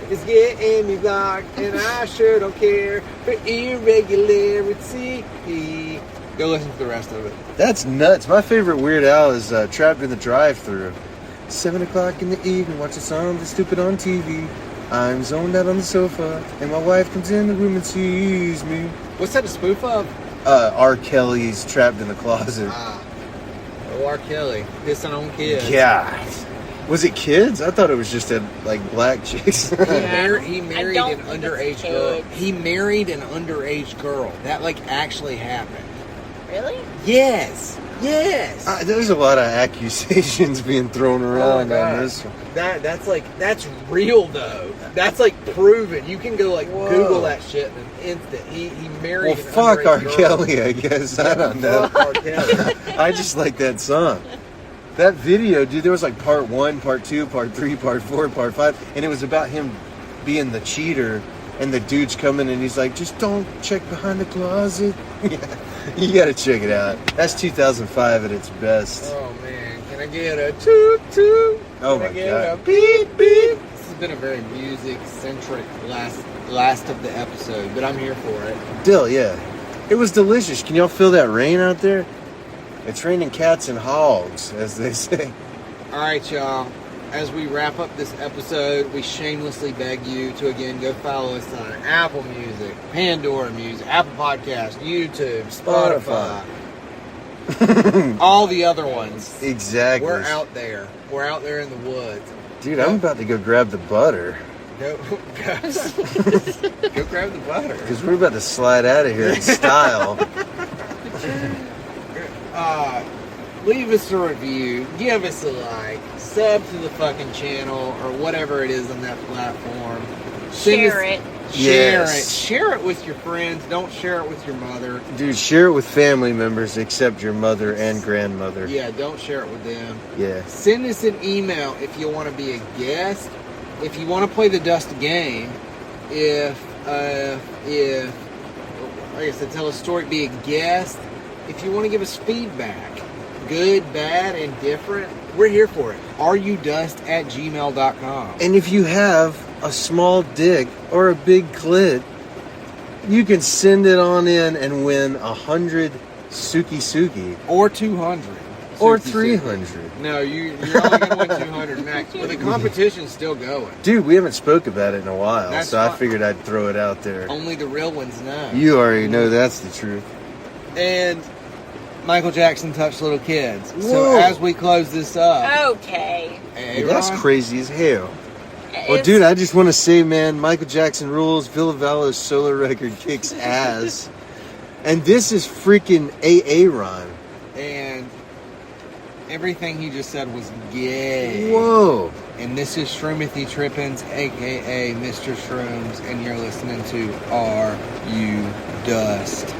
is getting me blocked. And I sure don't care for irregularity. Go listen to the rest of it. That's nuts. My favorite Weird Al is Trapped in the Drive-Thru. 7 o'clock in the evening, watching something stupid on TV. I'm zoned out on the sofa, and my wife comes in the room and sees me. What's that a spoof of? R. Kelly's Trapped in the Closet. R. Kelly pissing on kids. God. Was it kids? I thought it was just like black chicks. He married don't an think underage it's girl. kids. He married an underage girl. That actually happened. Really? Yes. There's a lot of accusations being thrown around God. on this one. That's real though. That's proven. You can go Whoa. Google that shit in an instant. He married. Well, an fuck underage R. girl. Kelly, I guess. I don't know. Fuck R. Kelly. I just like that song. That video, dude, there was part 1, part 2, part 3, part 4, part 5, and it was about him being the cheater, and the dude's coming and he's like, just don't check behind the closet. You gotta check it out. That's 2005 at its best. Oh man, can I get a toot toot? Oh Can my I get God. a beep beep? This has been a very music centric last of the episode, but I'm here for it. Still, yeah. It was delicious. Can y'all feel that rain out there? It's raining cats and hogs, as they say. All right, y'all. As we wrap up this episode, we shamelessly beg you to again go follow us on Apple Music, Pandora Music, Apple Podcast, YouTube, Spotify, all the other ones. Exactly. We're out there. We're out there in the woods. Dude, I'm about to go grab the butter. Go grab the butter. Because we're about to slide out of here in style. Leave us a review, give us a like, sub to the fucking channel or whatever it is on that platform. Share it. Yes. Share it with your friends. Don't share it with your mother. Dude, share it with family members except your mother and grandmother. Yeah, don't share it with them. Yeah. Send us an email if you want to be a guest. If you want to play the Dust game. If like I said, tell a story, be a guest. If you want to give us feedback, good, bad, and different, we're here for it. areyoudust@gmail.com. And if you have a small dick or a big clit, you can send it on in and win 100 Suki Or 200. or Suki, 300. Suki. No, you're only going to win 200 max. But the competition's still going. Dude, we haven't spoke about it in a while, That's so I fine. figured I'd throw it out there. Only the real ones know. You already know that's the truth. And Michael Jackson touched little kids. Whoa. So as we close this up, Okay. hey, That's Ron, crazy as hell. Well, It's- dude, I just want to say, man, Michael Jackson rules. Ville Valo's solo record kicks ass. And this is freaking AA Ron. and everything he just said was gay. Whoa. And this is Shroomathy Trippins, aka Mr. Shrooms, and you're listening to Are You Dust?